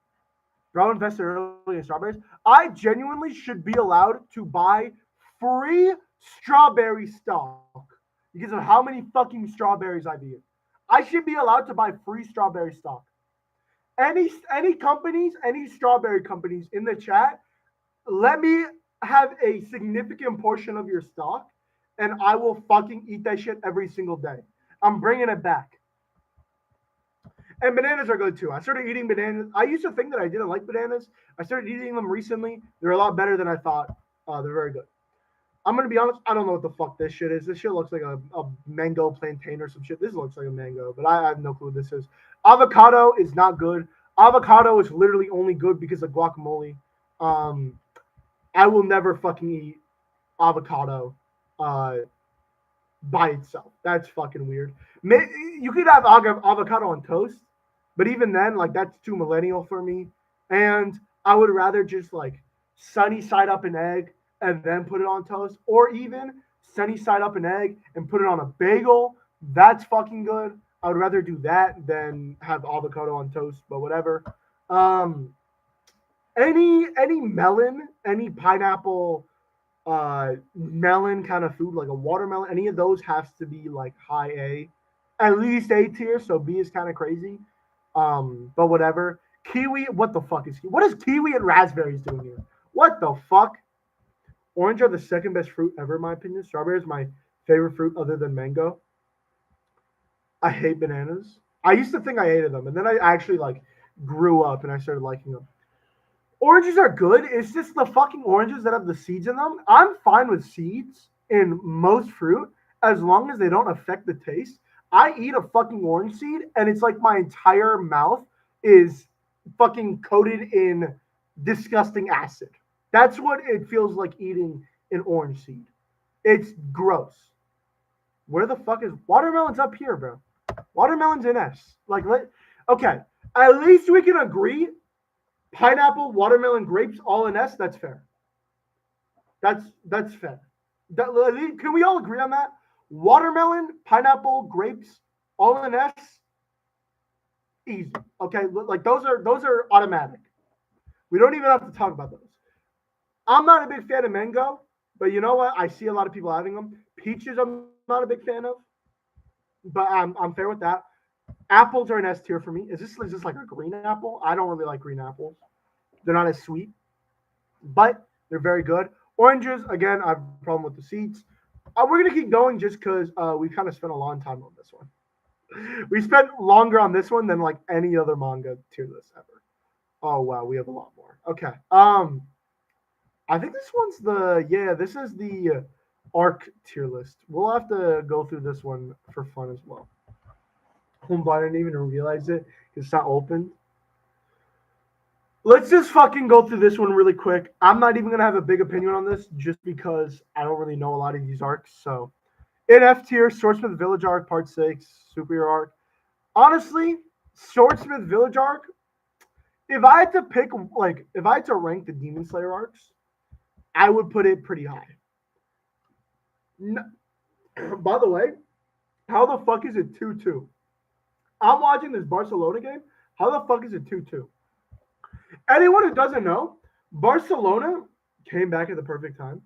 Bro invested early in strawberries. I genuinely should be allowed to buy free strawberry stock because of how many fucking strawberries I've eaten. I should be allowed to buy free strawberry stock. Any companies, any strawberry companies in the chat, let me have a significant portion of your stock, and I will fucking eat that shit every single day. I'm bringing it back. And bananas are good too. I started eating bananas. I used to think that I didn't like bananas. I started eating them recently. They're a lot better than I thought. They're very good. I'm gonna be honest. I don't know what the fuck this shit is. This shit looks like a mango plantain or some shit. This looks like a mango, but I have no clue what this is. Avocado is not good. Avocado is literally only good because of guacamole. Um, I will never fucking eat avocado uh, by itself. That's fucking weird. You could have avocado on toast, but even then, like that's too millennial for me. And I would rather just like sunny side up an egg and then put it on toast, or even sunny side up an egg and put it on a bagel. That's fucking good. I would rather do that than have avocado on toast, but whatever. Um, any melon, any pineapple, melon kind of food, like a watermelon, any of those has to be like high A, at least A tier. So B is kind of crazy. But whatever. Kiwi, what the fuck is what is kiwi and raspberries doing here? What the fuck? Orange are the second best fruit ever, in my opinion. Strawberry is my favorite fruit other than mango. I hate bananas. I used to think I hated them, and then I actually like grew up and I started liking them. Oranges are good. It's just the fucking oranges that have the seeds in them. I'm fine with seeds in most fruit as long as they don't affect the taste. I eat a fucking orange seed and it's like my entire mouth is fucking coated in disgusting acid. That's what it feels like eating an orange seed. It's gross. Where the fuck is watermelon's up here, bro? Watermelon's in S. Okay. At least we can agree pineapple, watermelon, grapes, all in S. That's fair. That's fair. Can we all agree on that? Watermelon, pineapple, grapes, all in S. Easy. Okay, like those are automatic. We don't even have to talk about those. I'm not a big fan of mango, but you know what? I see a lot of people having them. Peaches, I'm not a big fan of, but I'm fair with that. Apples are an S tier for me. Is this like a green apple? I don't really like green apples. They're not as sweet, but they're very good. Oranges, again, I have a problem with the seeds. We're gonna keep going just because we kind of spent a long time on this one. We spent longer on this one than like any other manga tier list ever. Oh wow, we have a lot more. Okay. I think this is the arc tier list. We'll have to go through this one for fun as well. But I didn't even realize it. It's not open. Let's just fucking go through this one really quick. I'm not even gonna have a big opinion on this just because I don't really know a lot of these arcs. So, in F tier, Swordsmith Village arc, part 6, Superhero arc. Honestly, Swordsmith Village arc. If I had to pick, if I had to rank the Demon Slayer arcs, I would put it pretty high. By the way, how the fuck is it 2-2? I'm watching this Barcelona game. How the fuck is it 2-2? Anyone who doesn't know, Barcelona came back at the perfect time.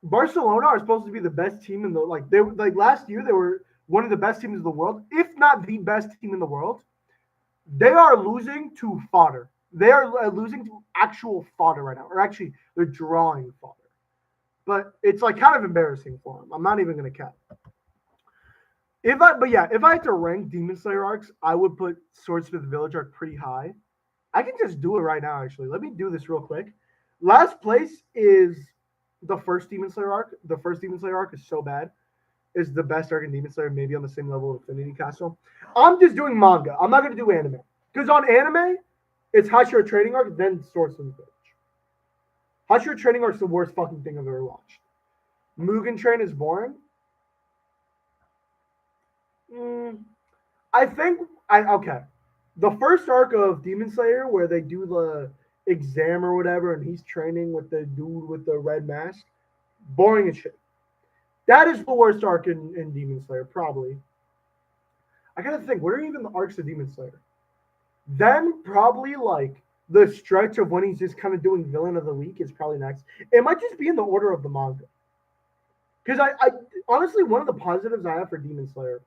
Barcelona are supposed to be the best team in the last year they were one of the best teams in the world, if not the best team in the world. They are losing to fodder. They are losing to actual fodder right now, or actually they're drawing fodder. But it's like kind of embarrassing for them. I'm not even gonna cap. If I had to rank Demon Slayer arcs, I would put Swordsmith Village arc pretty high. I can just do it right now, actually. Let me do this real quick. Last place is the first Demon Slayer arc. The first Demon Slayer arc is so bad. It's the best arc in Demon Slayer, maybe on the same level of Infinity Castle. I'm just doing manga. I'm not going to do anime. Because on anime, it's Hashira Training Arc, then Swordsmith Village. Hashira Training Arc is the worst fucking thing I've ever watched. Mugen Train is boring. Okay. The first arc of Demon Slayer, where they do the exam or whatever, and he's training with the dude with the red mask, boring as shit. That is the worst arc in Demon Slayer, probably. I gotta think, what are even the arcs of Demon Slayer? Then probably like the stretch of when he's just kind of doing villain of the week is probably next. It might just be in the order of the manga. Because I honestly, one of the positives I have for Demon Slayer,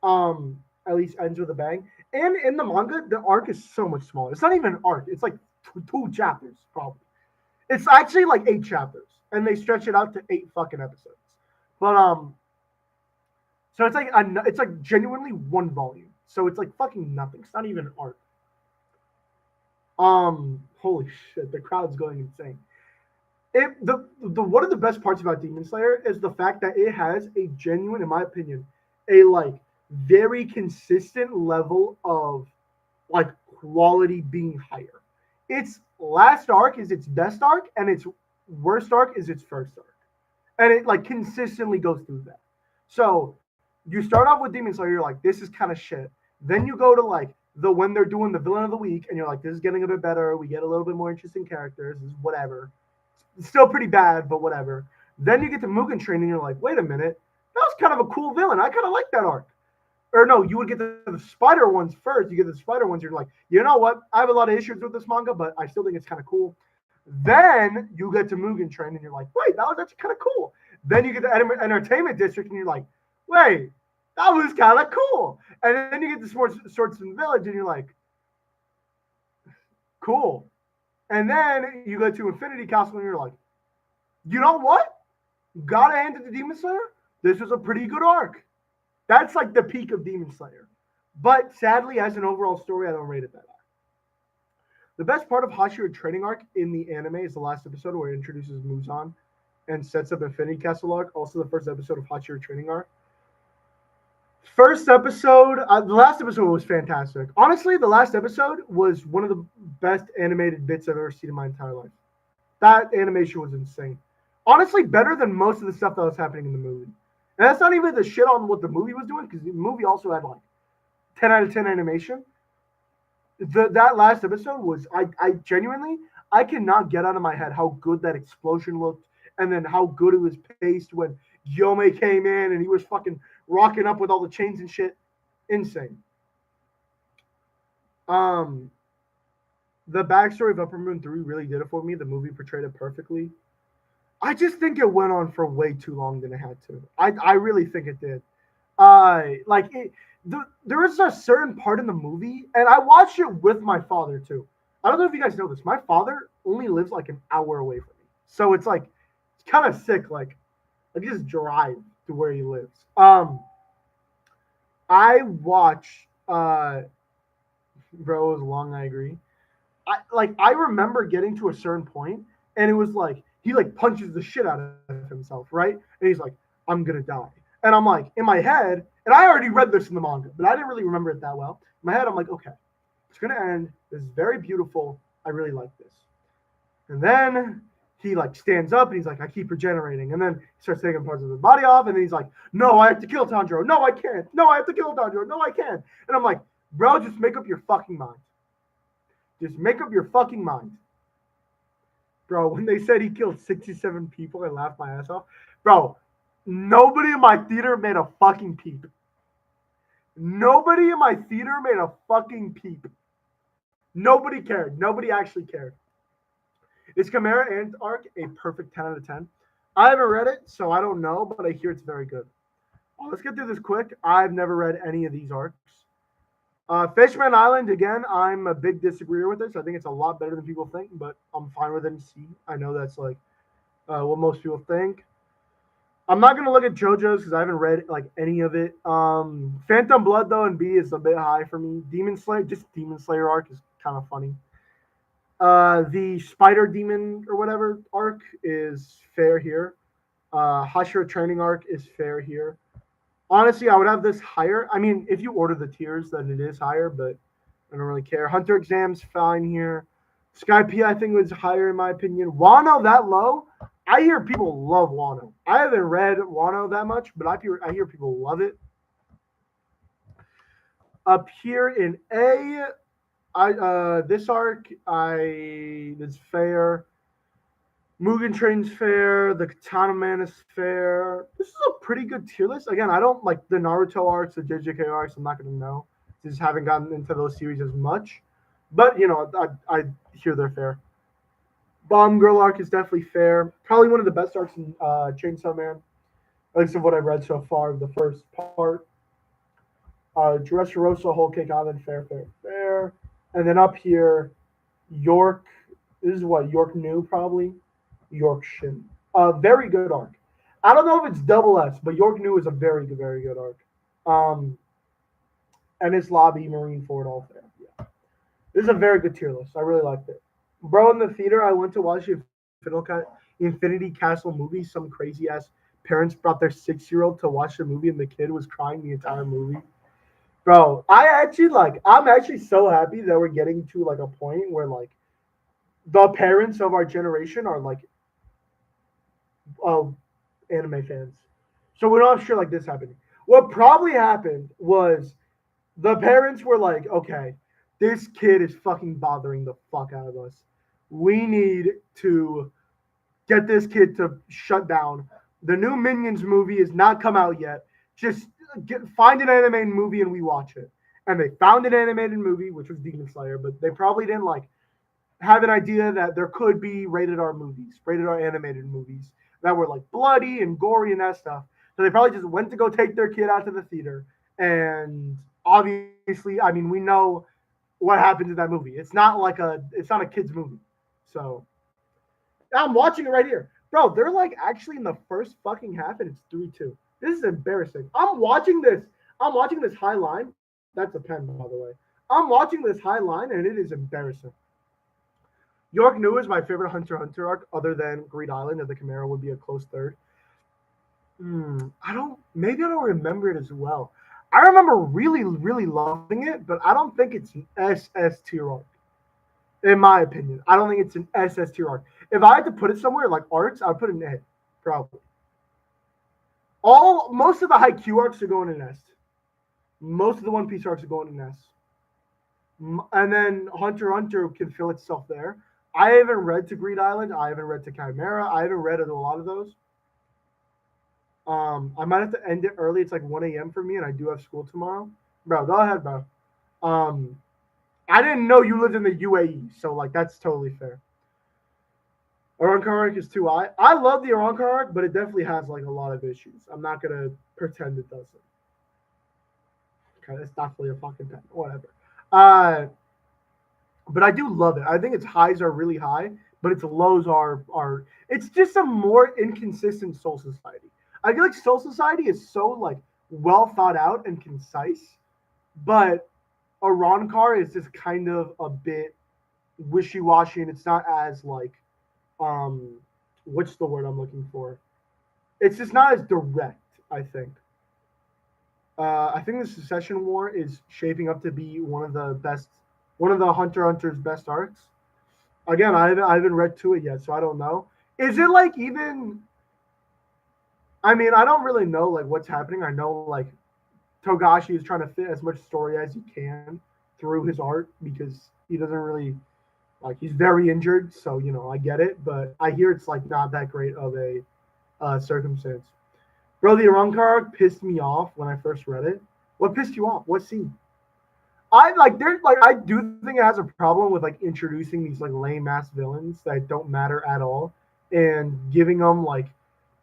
at least ends with a bang. And in the manga, the arc is so much smaller. It's not even an arc. It's like two chapters, probably. It's actually like 8 chapters, and they stretch it out to 8 fucking episodes. But so it's like genuinely one volume. So it's like fucking nothing. It's not even an arc. Holy shit, the crowd's going insane. One of the best parts about Demon Slayer is the fact that it has a genuine, in my opinion, a like very consistent level of like quality being higher. Its last arc is its best arc, and its worst arc is its first arc, and it like consistently goes through that. So you start off with Demon Slayer, you're like, this is kind of shit. Then you go to like when they're doing the villain of the week, and you're like, this is getting a bit better. We get a little bit more interesting characters. This is whatever. It's still pretty bad, but whatever. Then you get to Mugen Train, and you're like, wait a minute, that was kind of a cool villain. I kind of like that arc. Or no, you would get the spider ones first. You get the spider ones. You're like, you know what? I have a lot of issues with this manga, but I still think it's kind of cool. Then you get to Mugen Train, and you're like, wait, that was actually kind of cool. Then you get the Entertainment District, and you're like, wait, that was kind of cool. And then you get the Swordsmith Village, and you're like, cool. And then you go to Infinity Castle, and you're like, you know what? Gotta hand it to Demon Slayer. This was a pretty good arc. That's like the peak of Demon Slayer. But sadly, as an overall story, I don't rate it that high. The best part of Hashira training arc in the anime is the last episode where it introduces Muzan and sets up Infinity Castle arc. Also, the first episode of Hashira training arc. First episode, the last episode was fantastic. Honestly, the last episode was one of the best animated bits I've ever seen in my entire life. That animation was insane. Honestly, better than most of the stuff that was happening in the movie. And that's not even the shit on what the movie was doing, because the movie also had like 10 out of 10 animation. That last episode was, I genuinely, I cannot get out of my head how good that explosion looked, and then how good it was paced when Yome came in and he was fucking rocking up with all the chains and shit. Insane. The backstory of Upper Moon 3 really did it for me. The movie portrayed it perfectly. I just think it went on for way too long than it had to. I really think it did. There is a certain part in the movie, and I watched it with my father too. I don't know if you guys know this. My father only lives like an hour away from me, so it's like it's kind of sick. Like just drive to where he lives. I watched. Bro, it was long. I agree. I remember getting to a certain point, and it was like he like punches the shit out of himself, right? And he's like, "I'm gonna die," and I'm like in my head, and I already read this in the manga, but I didn't really remember it that well. In my head, I'm like, okay, it's gonna end. This is very beautiful. I really like this. And then he like stands up and he's like, I keep regenerating. And then he starts taking parts of his body off, and then he's like, no, I have to kill Tanjiro. No, I can't. No, I have to kill Tanjiro. No, I can't. And I'm like, bro, just make up your fucking mind. Just make up your fucking mind. Bro, when they said he killed 67 people, I laughed my ass off. Bro, nobody in my theater made a fucking peep. Nobody in my theater made a fucking peep. Nobody cared. Nobody actually cared. Is Chimera Ant arc a perfect 10 out of 10? I haven't read it, so I don't know, but I hear it's very good. Let's get through this quick. I've never read any of these arcs. Fishman Island, again, I'm a big disagreeer with this. I think it's a lot better than people think, but I'm fine with it in C. I know that's like what most people think. I'm not gonna look at JoJo's because I haven't read like any of it. Phantom Blood though and B is a bit high for me. Demon Slayer arc is kind of funny. The Spider Demon or whatever arc is fair here. Hashira training arc is fair here. Honestly, I would have this higher. I mean, if you order the tiers, then it is higher, but I don't really care. Hunter Exam's fine here. Sky P, I think, was higher in my opinion. Wano that low. I hear people love Wano. I haven't read Wano that much, but I hear people love it. Up here in A, this arc is fair. Mugen Train's fair. The Katana Man is fair. This is a pretty good tier list. Again, I don't like the Naruto arcs, the JJK arcs. I'm not gonna know. Just haven't gotten into those series as much. But you know, I hear they're fair. Bomb Girl arc is definitely fair. Probably one of the best arcs in Chainsaw Man, at least of what I've read so far. The first part. Dressrosa, Whole Cake Island, fair. And then up here, York. This is what York New probably. York Shin. Very good arc. I don't know if it's double S, but York New is a very good arc. And it's Lobby, Marineford, all fair. Yeah. This is a very good tier list. I really liked it. Bro, in the theater, I went to watch the Infinity Castle movie. Some crazy ass parents brought their 6-year-old to watch the movie, and the kid was crying the entire movie. Bro, I'm actually so happy that we're getting to like a point where like the parents of our generation are like anime fans. So we're not sure like this happening. What probably happened was the parents were like, okay, this kid is fucking bothering the fuck out of us. We need to get this kid to shut down. The new Minions movie has not come out yet. Just find an animated movie and we watch it. And they found an animated movie, which was Demon Slayer, but they probably didn't like have an idea that there could be rated R movies, rated R animated movies that were like bloody and gory and that stuff. So they probably just went to go take their kid out to the theater. And obviously, I mean, we know what happens in that movie. It's not a kid's movie. So I'm watching it right here. Bro, they're like actually in the first fucking half and it's 3-2. This is embarrassing. I'm watching this I'm watching this high line. That's a pen, by the way. I'm watching this high line, and it is embarrassing. York New is my favorite Hunter x Hunter arc, other than Greed Island, and the Chimera would be a close third. I don't. Maybe I don't remember it as well. I remember really, really loving it, but I don't think it's an SS tier arc. In my opinion, I don't think it's an SS tier arc. If I had to put it somewhere like arcs, I'd put it in A, probably. Most of the Haikyuu arcs are going in S. Most of the One Piece arcs are going in S. And then Hunter x Hunter can fill itself there. I haven't read to Greed Island. I haven't read to Chimera. I haven't read a lot of those. I might have to end it early. It's like 1 a.m. for me, and I do have school tomorrow. Bro, go ahead, bro. I didn't know you lived in the UAE, so like that's totally fair. Arrancar arc is too high. I love the Arrancar arc, but it definitely has like a lot of issues. I'm not gonna pretend it doesn't. Okay, it's definitely a fucking pen. Whatever. But I do love it. I think its highs are really high, but its lows are. It's just a more inconsistent Soul Society. I feel like Soul Society is so like well thought out and concise, but Arrancar is just kind of a bit wishy washy, and it's not as like what's the word I'm looking for? It's just not as direct. I think. I think the Secession War is shaping up to be one of the Hunter x Hunter's best arcs. Again, I haven't read to it yet, so I don't know. Is it like even? I mean, I don't really know like what's happening. I know like Togashi is trying to fit as much story as he can through his art because he doesn't really like he's very injured, so you know I get it, but I hear it's like not that great of a circumstance. Bro, the Arrancar arc pissed me off when I first read it. What pissed you off? What scene? I do think it has a problem with like introducing these like lame ass villains that don't matter at all and giving them like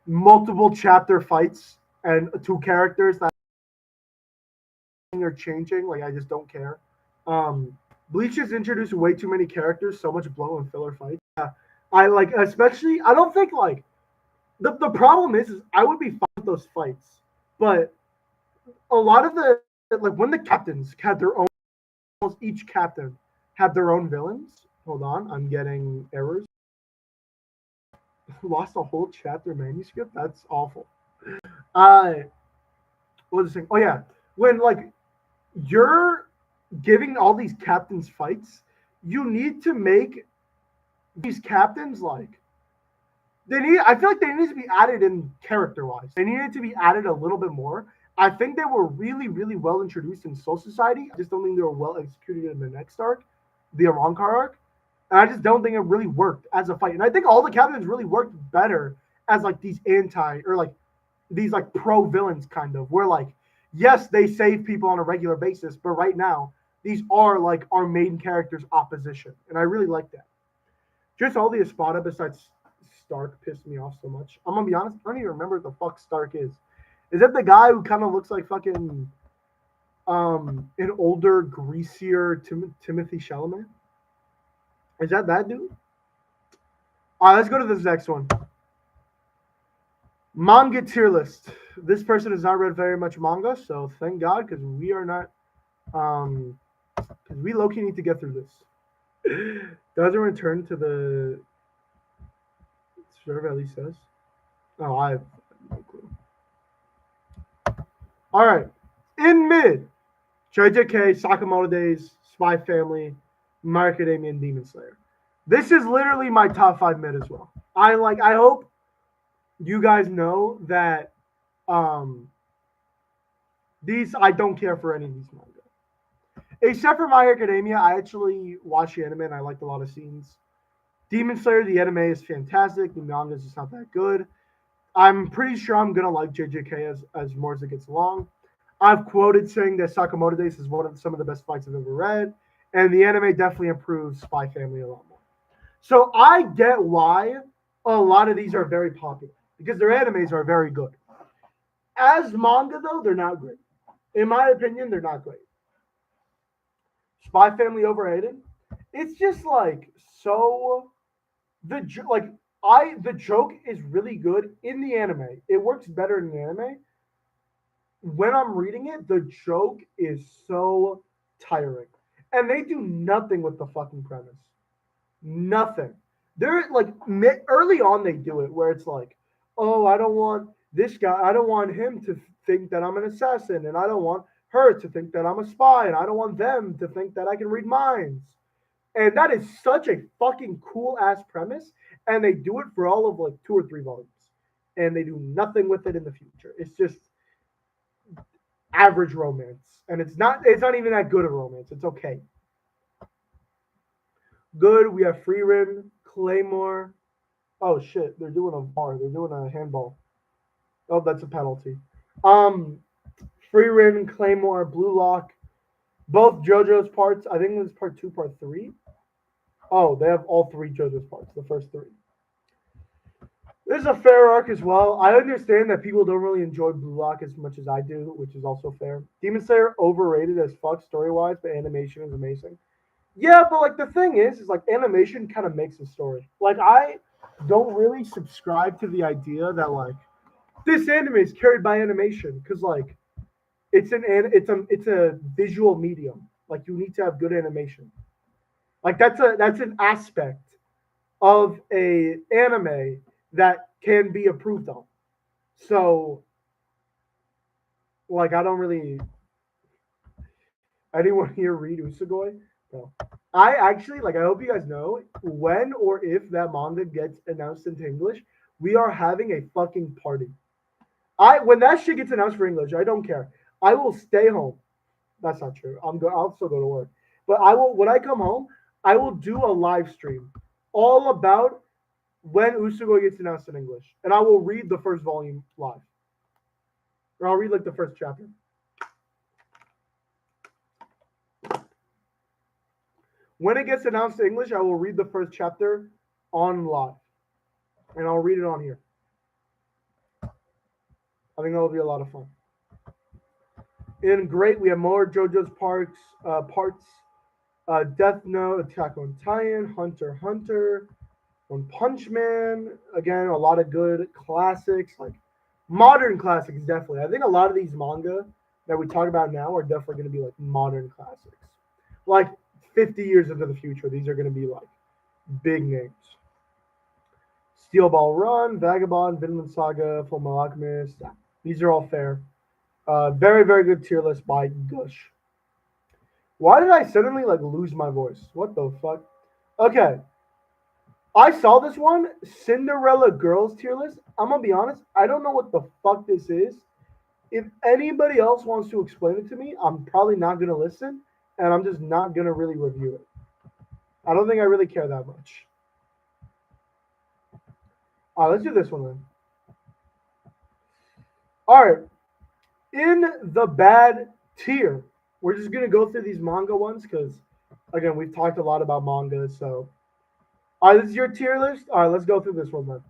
multiple chapter fights and two characters that are changing. Like I just don't care. Bleach has introduced way too many characters, so much blow and filler fights. I like especially I don't think like the problem is I would be fine with those fights, but a lot of the like when the captains had their own almost each captain had their own villains. Hold on, I'm getting errors. Lost a whole chapter manuscript. That's awful. What was I saying? Oh yeah, when like you're giving all these captains fights, you need to make these captains like they need. I feel like they need to be added in character wise. They needed to be added a little bit more. I think they were really, really well introduced in Soul Society. I just don't think they were well executed in the next arc, the Arrancar arc. And I just don't think it really worked as a fight. And I think all the captains really worked better as like these anti or like these like pro villains kind of where like yes they save people on a regular basis, but right now these are like our main characters opposition, and I really like that. Just all the Espada besides Stark pissed me off so much. I'm gonna be honest, I don't even remember what the fuck Stark is. Is that the guy who kind of looks like fucking an older, greasier Timothy Chalamet? Is that dude? All right, let's go to this next one. Manga tier list. This person has not read very much manga, so thank God, because we are not. Because we low-key need to get through this. Doesn't return to the server, at least says. Oh, I have no clue. All right. In mid, JJK, Sakamoto Days, Spy Family, My Academia, and Demon Slayer. This is literally my top 5 mid as well. I hope you guys know that these I don't care for any of these manga. Except for My Academia, I actually watched the anime and I liked a lot of scenes. Demon Slayer, the anime is fantastic. The manga is just not that good. I'm pretty sure I'm gonna like JJK as more as it gets along. I've quoted saying that Sakamoto Days is one of some of the best fights I've ever read, and the anime definitely improves Spy Family a lot more. So I get why a lot of these are very popular because their animes are very good. As manga, though, they're not great. In my opinion, they're not great. Spy Family overrated. It's just like so the joke is really good in the anime. It works better in the anime. when I'm reading it, the joke is so tiring. And they do nothing with the fucking premise. Nothing. They're like early on they do it where it's like, oh, I don't want this guy. I don't want him to think that I'm an assassin, and I don't want her to think that I'm a spy, and I don't want them to think that I can read minds. And that is such a fucking cool ass premise, and they do it for all of like 2 or 3 volumes, and they do nothing with it in the future. It's just average romance, and it's not even that good a romance. It's okay. Good. We have Freerin, Claymore. Oh shit, they're doing a VAR. They're doing a handball. Oh, that's a penalty. Um, Freerin, Claymore, Blue Lock, both JoJo's parts. I think it was part 2, part 3. Oh, they have all 3 JoJo's parts. The first 3. This is a fair arc as well. I understand that people don't really enjoy Blue Lock as much as I do, which is also fair. Demon Slayer overrated as fuck story wise, but animation is amazing. Yeah, but like the thing is like animation kind of makes a story. Like I don't really subscribe to the idea that like this anime is carried by animation because like it's a visual medium. Like you need to have good animation. Like that's an aspect of a anime that can be approved of. So like I don't really anyone here read Usugoi? No. I actually like I hope you guys know when or if that manga gets announced into English, we are having a fucking party. I when that shit gets announced for English, I don't care. I will stay home. That's not true. I'll still go to work. But I will when I come home, I will do a live stream all about when Usugoi gets announced in English. And I will read the first volume live. Or I'll read like the first chapter. When it gets announced in English, I will read the first chapter on live. And I'll read it on here. I think that'll be a lot of fun. And great, we have more JoJo's parts. Death Note, Attack on Titan, Hunter x Hunter, One Punch Man. Again, a lot of good classics, like modern classics, definitely. I think a lot of these manga that we talk about now are definitely going to be like modern classics. Like 50 years into the future, these are going to be like big names. Steel Ball Run, Vagabond, Vinland Saga, Full Metal Alchemist. These are all fair. Very, very good tier list by Gush. Why did I suddenly like lose my voice? What the fuck? Okay. I saw this one, Cinderella Girls tier list. I'm gonna be honest, I don't know what the fuck this is. If anybody else wants to explain it to me, I'm probably not gonna listen, and I'm just not gonna really review it. I don't think I really care that much. All right, let's do this one then. All right, in the bad tier, we're just gonna go through these manga ones because, again, we've talked a lot about manga. So, all right, this is your tier list. All right, let's go through this one then.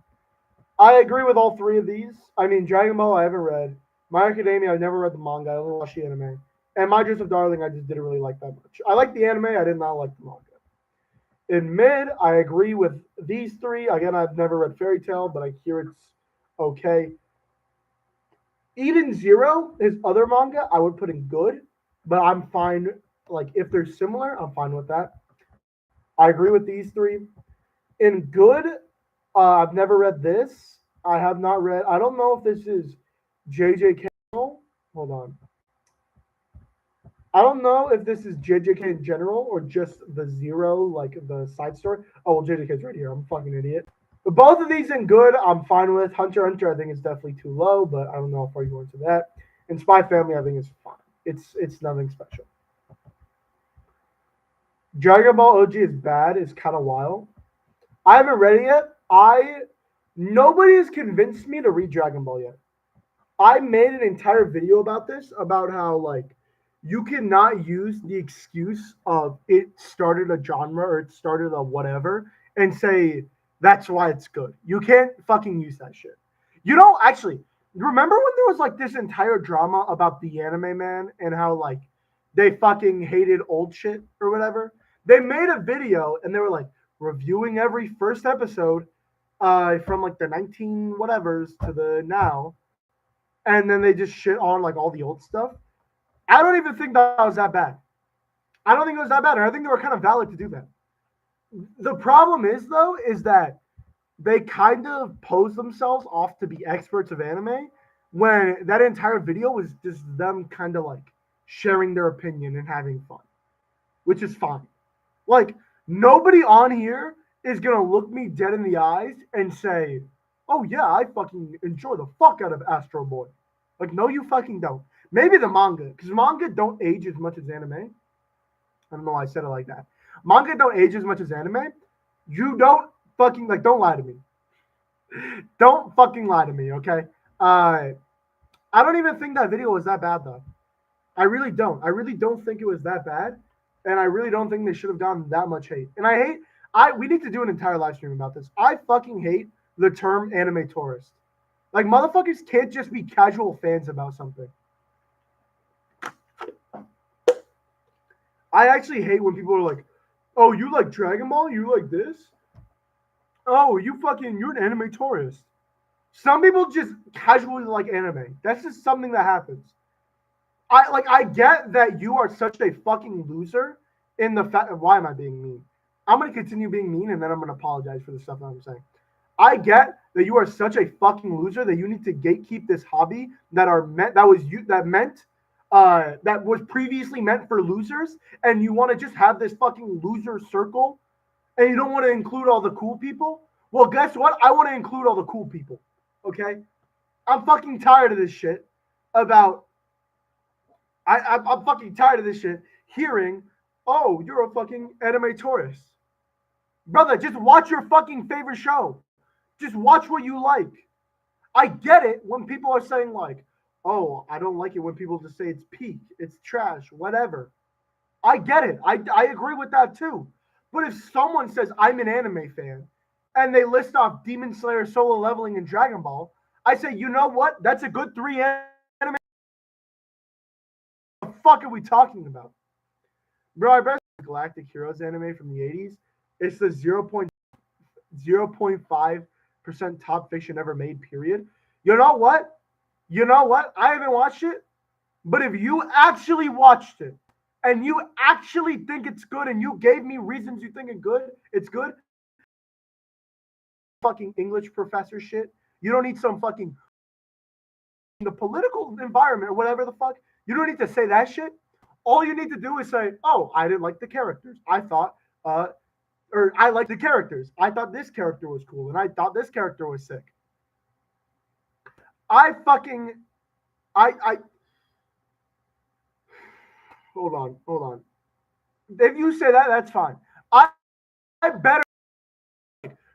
I agree with all 3 of these. I mean, Dragon Ball I haven't read. My Academia I've never read the manga. I only watched the anime. And My Dress of Darling I just didn't really like that much. I like the anime. I did not like the manga. In mid, I agree with these 3. Again, I've never read Fairy Tail, but I hear it's okay. Eden Zero, his other manga, I would put in good, but I'm fine. Like, if they're similar, I'm fine with that. I agree with these 3. In good, I've never read this. I have not read. I don't know if this is JJK. Hold on. I don't know if this is JJK in general or just the Zero, like the side story. Oh, well, JJK's right here. I'm a fucking idiot. But both of these in good, I'm fine with. Hunter x Hunter, I think is definitely too low, but I don't know if I go into that. And Spy Family, I think is fine. It's nothing special. Dragon Ball OG is bad. It's kind of wild. I haven't read it yet. Nobody has convinced me to read Dragon Ball yet. I made an entire video about this, about how like you cannot use the excuse of it started a genre or it started a whatever and say that's why it's good. You can't fucking use that shit. You don't actually remember when there was like this entire drama about the Anime Man and how like they fucking hated old shit or whatever? They made a video and they were like reviewing every first episode from like the 19 whatevers to the now. and then they just shit on like all the old stuff. I don't even think that was that bad. I don't think it was that bad. And I think they were kind of valid to do that. The problem is though, is that they kind of pose themselves off to be experts of anime when that entire video was just them kind of like sharing their opinion and having fun, which is fine. Like, nobody on here is gonna look me dead in the eyes and say, "Oh yeah, I fucking enjoy the fuck out of Astro Boy." Like, no, you fucking don't. Maybe the manga, because manga don't age as much as anime. I don't know why I said it like that. Manga don't age as much as anime. You don't fucking like. Don't lie to me. Don't fucking lie to me, okay? I don't even think that video was that bad though. I really don't. I really don't think it was that bad, and I really don't think they should have gotten that much hate. And I hate. We need to do an entire live stream about this. I fucking hate the term anime tourist. Like, motherfuckers can't just be casual fans about something. I actually hate when people are like, "Oh, you like Dragon Ball? You like this? Oh, you're an anime tourist." Some people just casually like anime. That's just something that happens. I get that you are such a fucking loser in the fact. Why am I being mean? I'm gonna continue being mean, and then I'm gonna apologize for the stuff that I'm saying. I get that you are such a fucking loser that you need to gatekeep this hobby that was previously meant for losers, and you want to just have this fucking loser circle, and you don't want to include all the cool people. Well, guess what? I want to include all the cool people. Okay, I'm fucking tired of this shit. About I'm fucking tired of this shit. Hearing, oh, you're a fucking anime tourist, brother. Just watch your fucking favorite show. Just watch what you like. I get it when people are saying like, "Oh, I don't like it when people just say it's peak, it's trash, whatever." I get it. I agree with that too. But if someone says I'm an anime fan and they list off Demon Slayer, Solo Leveling, and Dragon Ball, I say, you know what? That's a good three anime. What the fuck are we talking about? Bro, I bet Galactic Heroes anime from the 80s. It's the 0.05% top fiction ever made, period. You know what? You know what? I haven't watched it, but if you actually watched it and you actually think it's good and you gave me reasons you think it's good, fucking English professor shit. You don't need some fucking the political environment or whatever the fuck. You don't need to say that shit. All you need to do is say, "Oh, I didn't like the characters. I thought or I like the characters. I thought this character was cool and I thought this character was sick." I fucking I hold on. If you say that, that's fine. I better,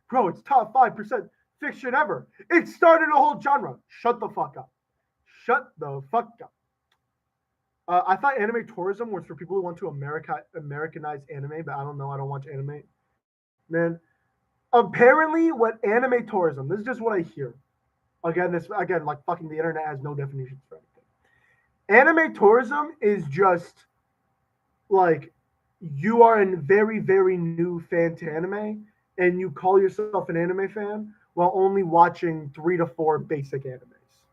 bro. It's top 5% fiction ever. It started a whole genre. Shut the fuck up. Shut the fuck up. I thought anime tourism was for people who want to Americanize anime, but I don't know. I don't watch anime, man. Apparently, what anime tourism? This is just what I hear. Again, like fucking the internet has no definitions for anything. Anime tourism is just like you are a very, very new fan to anime and you call yourself an anime fan while only watching 3 to 4 basic animes.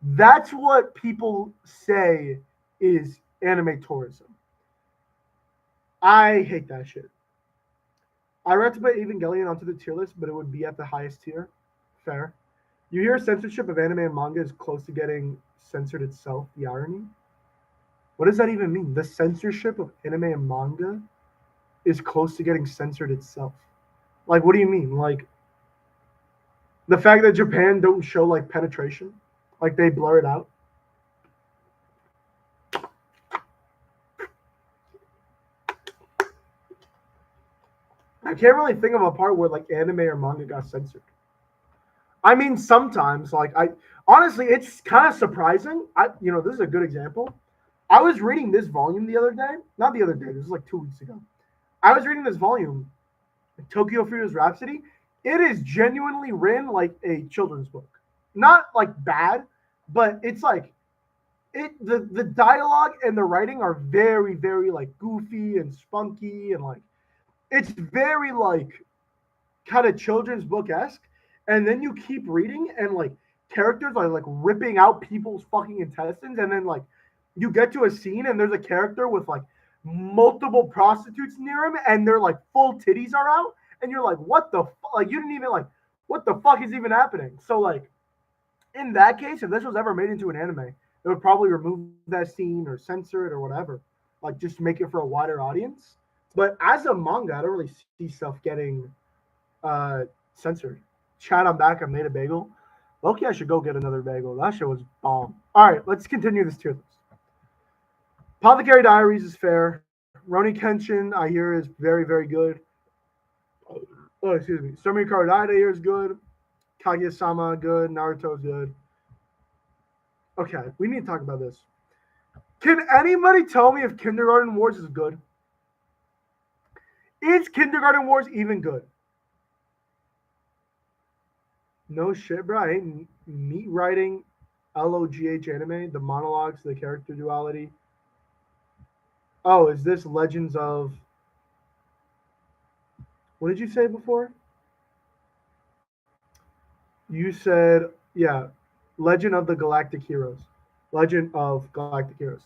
That's what people say is anime tourism. I hate that shit. I read to put Evangelion onto the tier list, but it would be at the highest tier. Fair. You hear censorship of anime and manga is close to getting censored itself. The irony. What does that even mean? The censorship of anime and manga is close to getting censored itself. Like, what do you mean? Like, the fact that Japan don't show like penetration, like they blur it out. I can't really think of a part where like anime or manga got censored. I mean, sometimes like I honestly, it's kind of surprising. This is a good example. I was reading this volume the other day. Not the other day. This was like 2 weeks ago. I was reading this volume, Tokyo Furious Rhapsody. It is genuinely written like a children's book. Not like bad, but it's like the dialogue and the writing are very, very like goofy and spunky and like it's very like kind of children's book esque. And then you keep reading and like characters are like ripping out people's fucking intestines, and then like you get to a scene and there's a character with like multiple prostitutes near him, and they're like full titties are out, and you're like, what the like you didn't even like what the fuck is even happening? So like in that case, if this was ever made into an anime, it would probably remove that scene or censor it or whatever, like just make it for a wider audience. But as a manga, I don't really see stuff getting censored. Chat, I'm back. I made a bagel. Loki, I should go get another bagel. That shit was bomb. All right, let's continue this tier list. Apothecary Diaries is fair. Roni Kenshin, I hear, is very, very good. Oh, excuse me. Stormy Cardide, I hear, is good. Kaguya-sama, good. Naruto's good. Okay, we need to talk about this. Can anybody tell me if Kindergarten Wars is good? Is Kindergarten Wars even good? No shit, bro. I ain't meat writing LOGH anime, the monologues, the character duality. Oh, is this Legends of... What did you say before? You said, yeah, Legend of the Galactic Heroes. Legend of Galactic Heroes.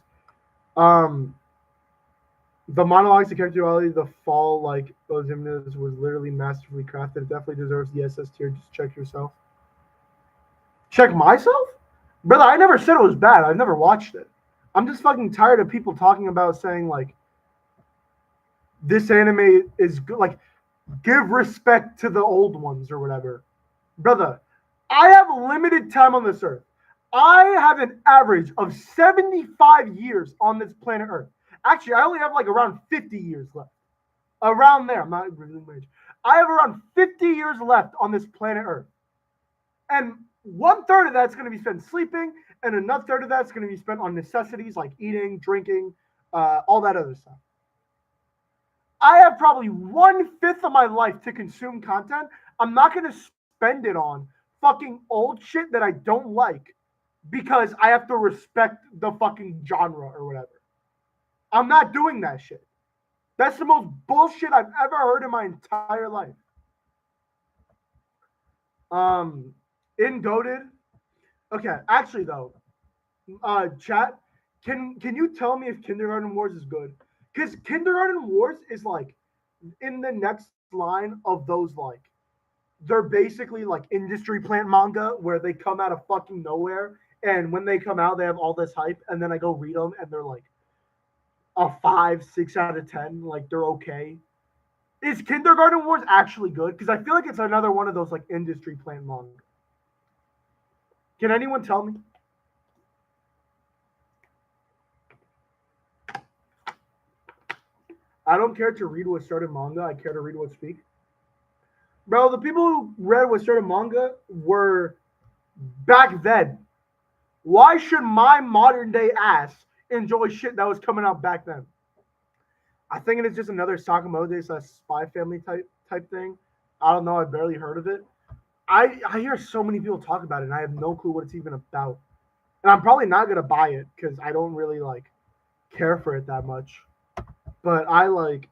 The monologues, the character duality, the fall, like those images was literally masterfully crafted. It definitely deserves the SS tier. Just check yourself. Check myself? Brother, I never said it was bad. I've never watched it. I'm just fucking tired of people talking about saying, like, this anime is good. Like, give respect to the old ones or whatever. Brother, I have limited time on this earth. I have an average of 75 years on this planet Earth. Actually, I only have like around 50 years left. Around there. I'm not revealing my age. I have around 50 years left on this planet Earth. And 1/3 of that's going to be spent sleeping, and another third of that's going to be spent on necessities like eating, drinking, all that other stuff. I have probably 1/5 of my life to consume content. I'm not going to spend it on fucking old shit that I don't like because I have to respect the fucking genre or whatever. I'm not doing that shit. That's the most bullshit I've ever heard in my entire life. In Goated. Okay, actually though, chat, can you tell me if Kindergarten Wars is good? Because Kindergarten Wars is like in the next line of those, like, they're basically like industry plant manga where they come out of fucking nowhere, and when they come out they have all this hype, and then I go read them and they're like a 5, 6 out of 10, like they're okay. Is Kindergarten Wars actually good? Because I feel like it's another one of those like industry plant manga. Can anyone tell me? I don't care to read what started manga. I care to read what speak. Bro, the people who read what started manga were back then. Why should my modern day ass enjoy shit that was coming out back then? I think it's just another Sakamoto Spy Family type thing. I don't know. I barely heard of it. I hear so many people talk about it, and I have no clue what it's even about. And I'm probably not gonna buy it because I don't really like care for it that much. But I like.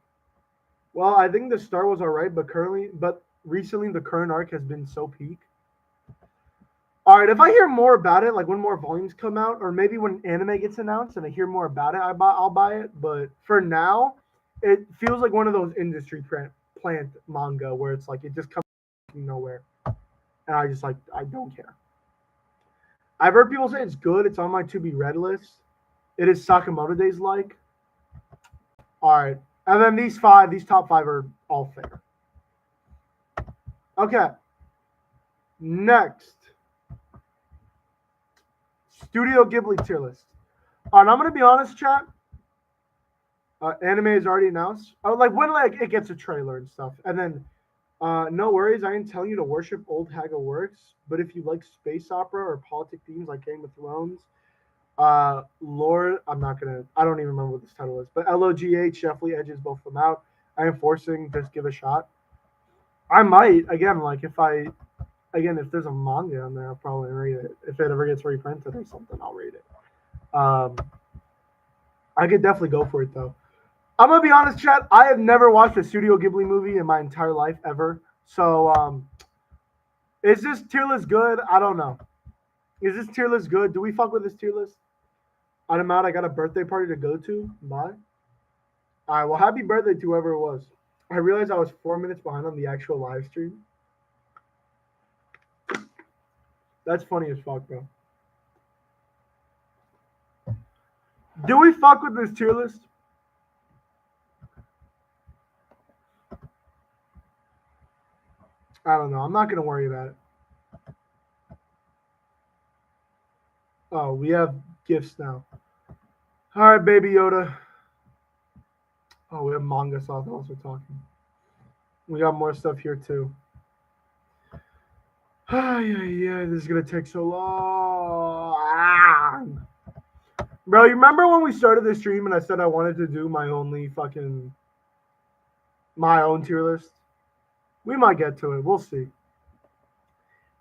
Well, I think the start was alright, but recently the current arc has been so peak. All right, if I hear more about it, like when more volumes come out, or maybe when anime gets announced and I hear more about it, I'll buy it. But for now, it feels like one of those industry plant manga where it's like it just comes from nowhere, and I just like I don't care. I've heard people say it's good. It's on my to be read list. It is Sakamoto Days like. All right, and then these top five are all fair. Okay. Next. Studio Ghibli tier list. And I'm gonna be honest, chat. Anime is already announced. Like when like it gets a trailer and stuff, and then no worries. I ain't telling you to worship old Haga works, but if you like space opera or politic themes like Game of Thrones, Lord, I don't even remember what this title is, but LOGH definitely edges both of them out. I am forcing just give a shot. I might again, like if there's a manga on there, I'll probably read it. If it ever gets reprinted or something, I'll read it. I could definitely go for it though. I'm gonna be honest, chat. I have never watched a Studio Ghibli movie in my entire life ever. So, is this tier list good? I don't know. Is this tier list good? Do we fuck with this tier list? I'm out. I got a birthday party to go to. Bye. All right. Well, happy birthday to whoever it was. I realized I was 4 minutes behind on the actual live stream. That's funny as fuck, bro. Do we fuck with this tier list? I don't know. I'm not gonna worry about it. Oh, we have gifts now. All right, Baby Yoda. Oh, we have manga sauce also talking. We got more stuff here too. Yeah, this is gonna take so long. Bro, you remember when we started this stream and I said I wanted to do my own tier list? We might get to it. We'll see.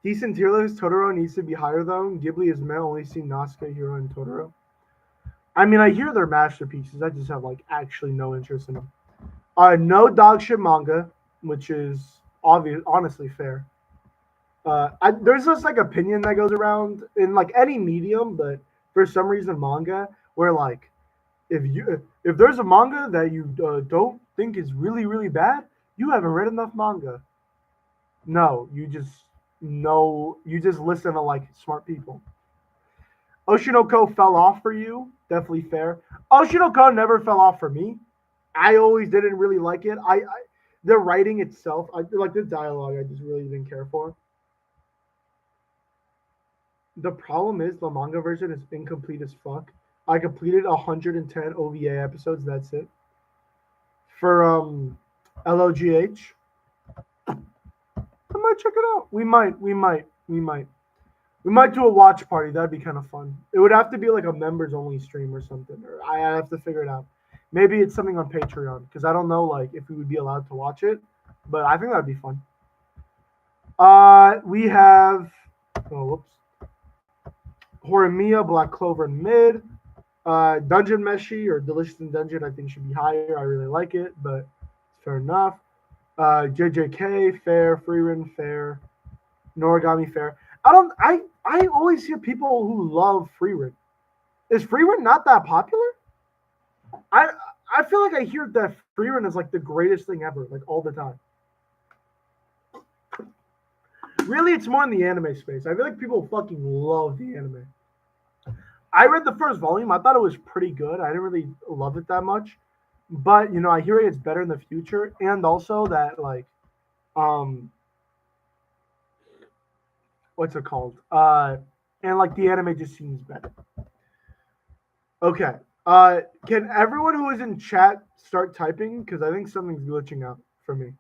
Decent tier list. Totoro needs to be higher though. Ghibli is meh. Only seen Nasuke, Hiro, and Totoro. I mean, I hear they're masterpieces. I just have actually no interest in them. No dog shit manga, which is honestly fair. There's this opinion that goes around in any medium, but for some reason manga, where if there's a manga that you don't think is really really bad, you haven't read enough manga. No, you just listen to smart people. Oshinoko fell off for you, definitely fair. Oshinoko never fell off for me. I always didn't really like it. The writing itself, the dialogue, I just really didn't care for. The problem is the manga version is incomplete as fuck. I completed 110 OVA episodes. That's it. For LOGH, I might check it out. We might do a watch party. That'd be kind of fun. It would have to be a members only stream or something. Or I have to figure it out. Maybe it's something on Patreon because I don't know if we would be allowed to watch it. But I think that'd be fun. We have Horimiya, Black Clover mid. Dungeon Meshi or Delicious in Dungeon I think should be higher. I really like it, but fair enough. JJK fair, Frieren fair, Noragami fair. I always hear people who love Frieren. Is Frieren not that popular? I feel like I hear that Frieren is the greatest thing ever, all the time. Really, it's more in the anime space. I feel like people fucking love the anime. I read the first volume. I thought it was pretty good. I didn't really love it that much. But, I hear it's better in the future. And also that, what's it called? And, the anime just seems better. Okay. Can everyone who is in chat start typing? Because I think something's glitching out for me.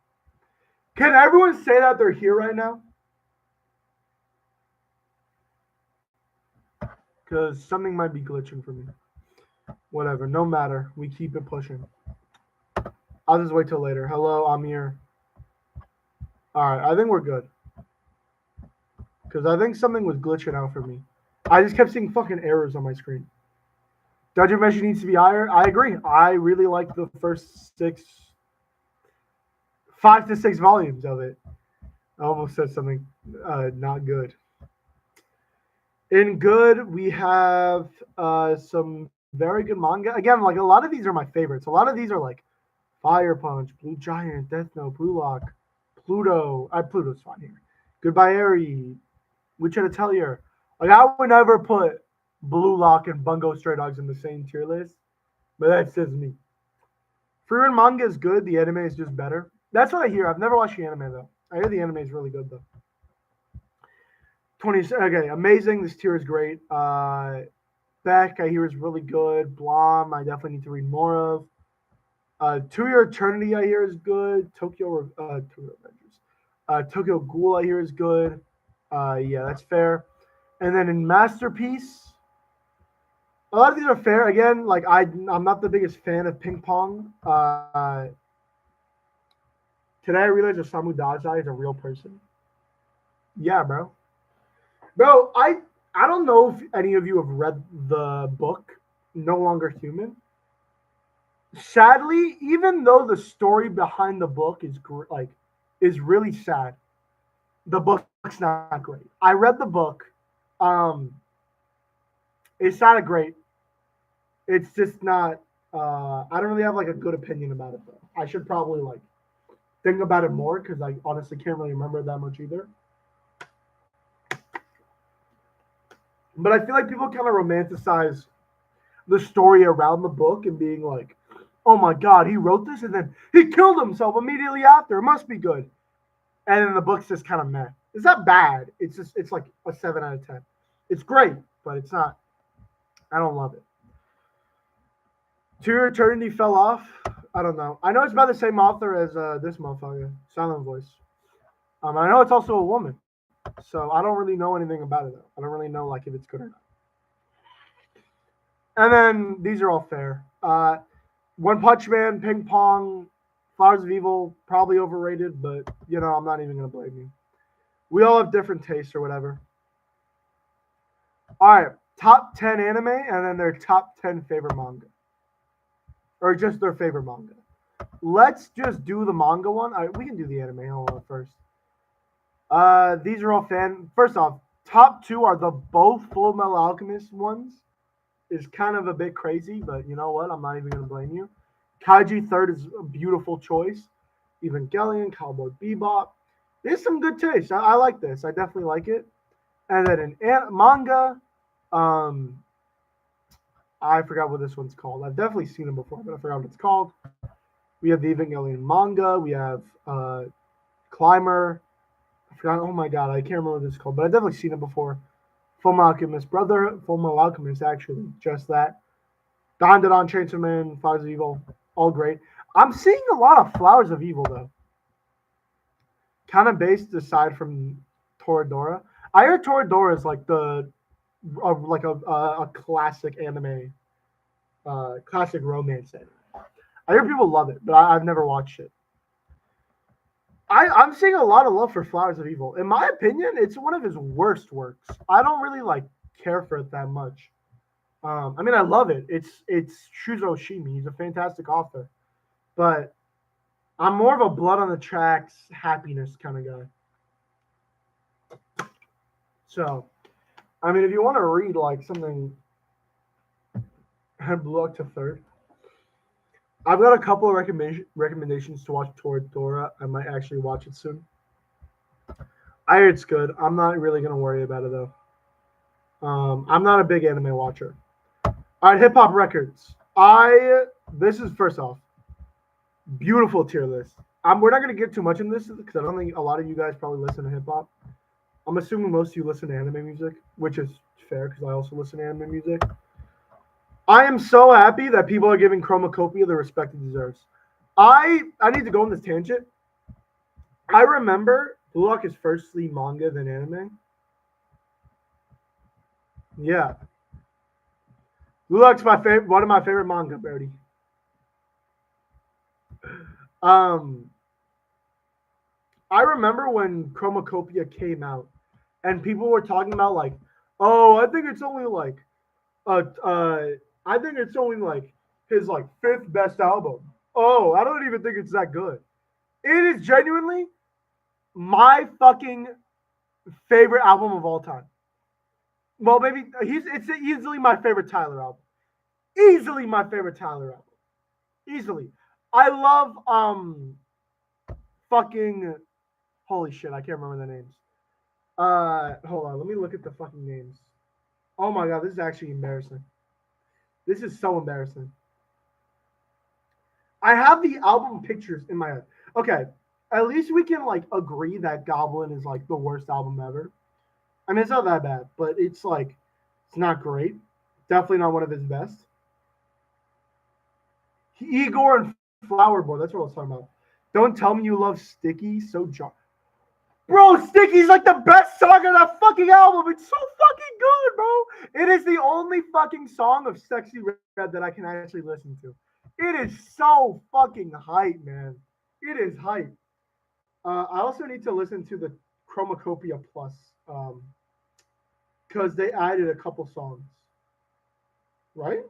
Can everyone say that they're here right now? Because something might be glitching for me. Whatever, no matter. We keep it pushing. I'll just wait till later. Hello, I'm here. Alright, I think we're good. Because I think something was glitching out for me. I just kept seeing fucking errors on my screen. Dungeon Meshi needs to be higher. I agree. I really like the first 5 to 6 volumes of it. I almost said something not good. In good, we have some very good manga. Again, a lot of these are my favorites. A lot of these are Fire Punch, Blue Giant, Death Note, Blue Lock, Pluto. Pluto's fine here. Goodbye Eri, Witch at Atelier. I would never put Blue Lock and Bungo Stray Dogs in the same tier list, but that's just me. Frieren manga is good. The anime is just better. That's what I hear. I've never watched the anime though. I hear the anime is really good though. 20. Okay, amazing. This tier is great. Beck, I hear is really good. Blom, I definitely need to read more of. To Your Eternity, I hear is good. Tokyo Ghoul, I hear is good. Yeah, that's fair. And then in Masterpiece, a lot of these are fair. Again, I'm not the biggest fan of Ping Pong. Today I realized Osamu Dazai is a real person. Yeah, bro. Bro, I don't know if any of you have read the book No Longer Human. Sadly, even though the story behind the book is really sad, the book's not great. I read the book. It's not a great. It's just not. I don't really have like a good opinion about it though. I should probably like think about it more because I honestly can't really remember that much either. But I feel like people kind of romanticize the story around the book and being like, "Oh my God, he wrote this and then he killed himself immediately after. It must be good." And then the book's just kind of meh. It's not bad. It's like a 7 out of 10. It's great, but it's not. I don't love it. To Your Eternity fell off. I don't know. I know it's by the same author as this motherfucker, Silent Voice. I know it's also a woman, so I don't really know anything about it though. I don't really know like if it's good or not. And then these are all fair. One Punch Man, Ping Pong, Flowers of Evil, probably overrated, but you know I'm not even gonna blame you. We all have different tastes or whatever. All right, top 10 anime, and then their top 10 favorite manga, or just their favorite manga. Let's just do the manga one. All right, we can do the anime. Hold on first. These are all fan. First off, top two are the both Full Metal Alchemist ones. Is kind of a bit crazy, but you know what? I'm not even gonna blame you. Kaiji third is a beautiful choice. Evangelion, Cowboy Bebop. There's some good taste. I like this. I definitely like it. And then in manga, um, I forgot what this one's called. I've definitely seen it before, but I forgot what it's called. We have the Evangelion manga. We have Climber. I forgot. Oh my god, I can't remember what this is called, but I've definitely seen it before. Full Alchemist Brotherhood. Full Alchemist, actually, just that. Dandadan, Chainsaw Man, Flowers of Evil, all great. I'm seeing a lot of Flowers of Evil though. Kind of based aside from Toradora. I heard Toradora is like a classic anime, classic romance anime. I hear people love it, but I've never watched it. I'm seeing a lot of love for Flowers of Evil. In my opinion, it's one of his worst works. I don't really like care for it that much. I mean, I love it. It's Shuzo Oshimi. He's a fantastic author, but I'm more of a blood on the tracks, happiness kind of guy. So, I mean, if you want to read like something, head Blue Lock to third. I've got a couple of recommendations to watch toward Dora. I might actually watch it soon. I heard it's good. I'm not really gonna worry about it though. I'm not a big anime watcher. All right, hip hop records. This is first off beautiful tier list. We're not gonna get too much in this because I don't think a lot of you guys probably listen to hip hop. I'm assuming most of you listen to anime music, which is fair because I also listen to anime music. I am so happy that people are giving Chromacopia the respect it deserves. I need to go on this tangent. I remember Blue Lock is firstly manga than anime. Yeah, Blue Lock's my favorite, one of my favorite manga, Brody. Um, I remember when Chromacopia came out, and people were talking about like, oh, I think it's only like, I think it's only like his like fifth best album. Oh, I don't even think it's that good. It is genuinely my fucking favorite album of all time. Well, maybe it's easily my favorite Tyler album. Easily my favorite Tyler album. Easily. I love fucking holy shit, I can't remember the names. Hold on, let me look at the fucking names. Oh my god, this is actually embarrassing. This is so embarrassing. I have the album pictures in my head. Okay, at least we can like agree that Goblin is like the worst album ever. I mean, it's not that bad, but it's like it's not great. Definitely not one of his best. Igor and Flower Boy. That's what I was talking about. Don't tell me you love Sticky. So bro, Sticky's like the best song on that fucking album. It's so fucking good, bro. It is the only fucking song of Sexy Red that I can actually listen to. It is so fucking hype, man. It is hype. I also need to listen to the Chromacopia Plus because they added a couple songs, right?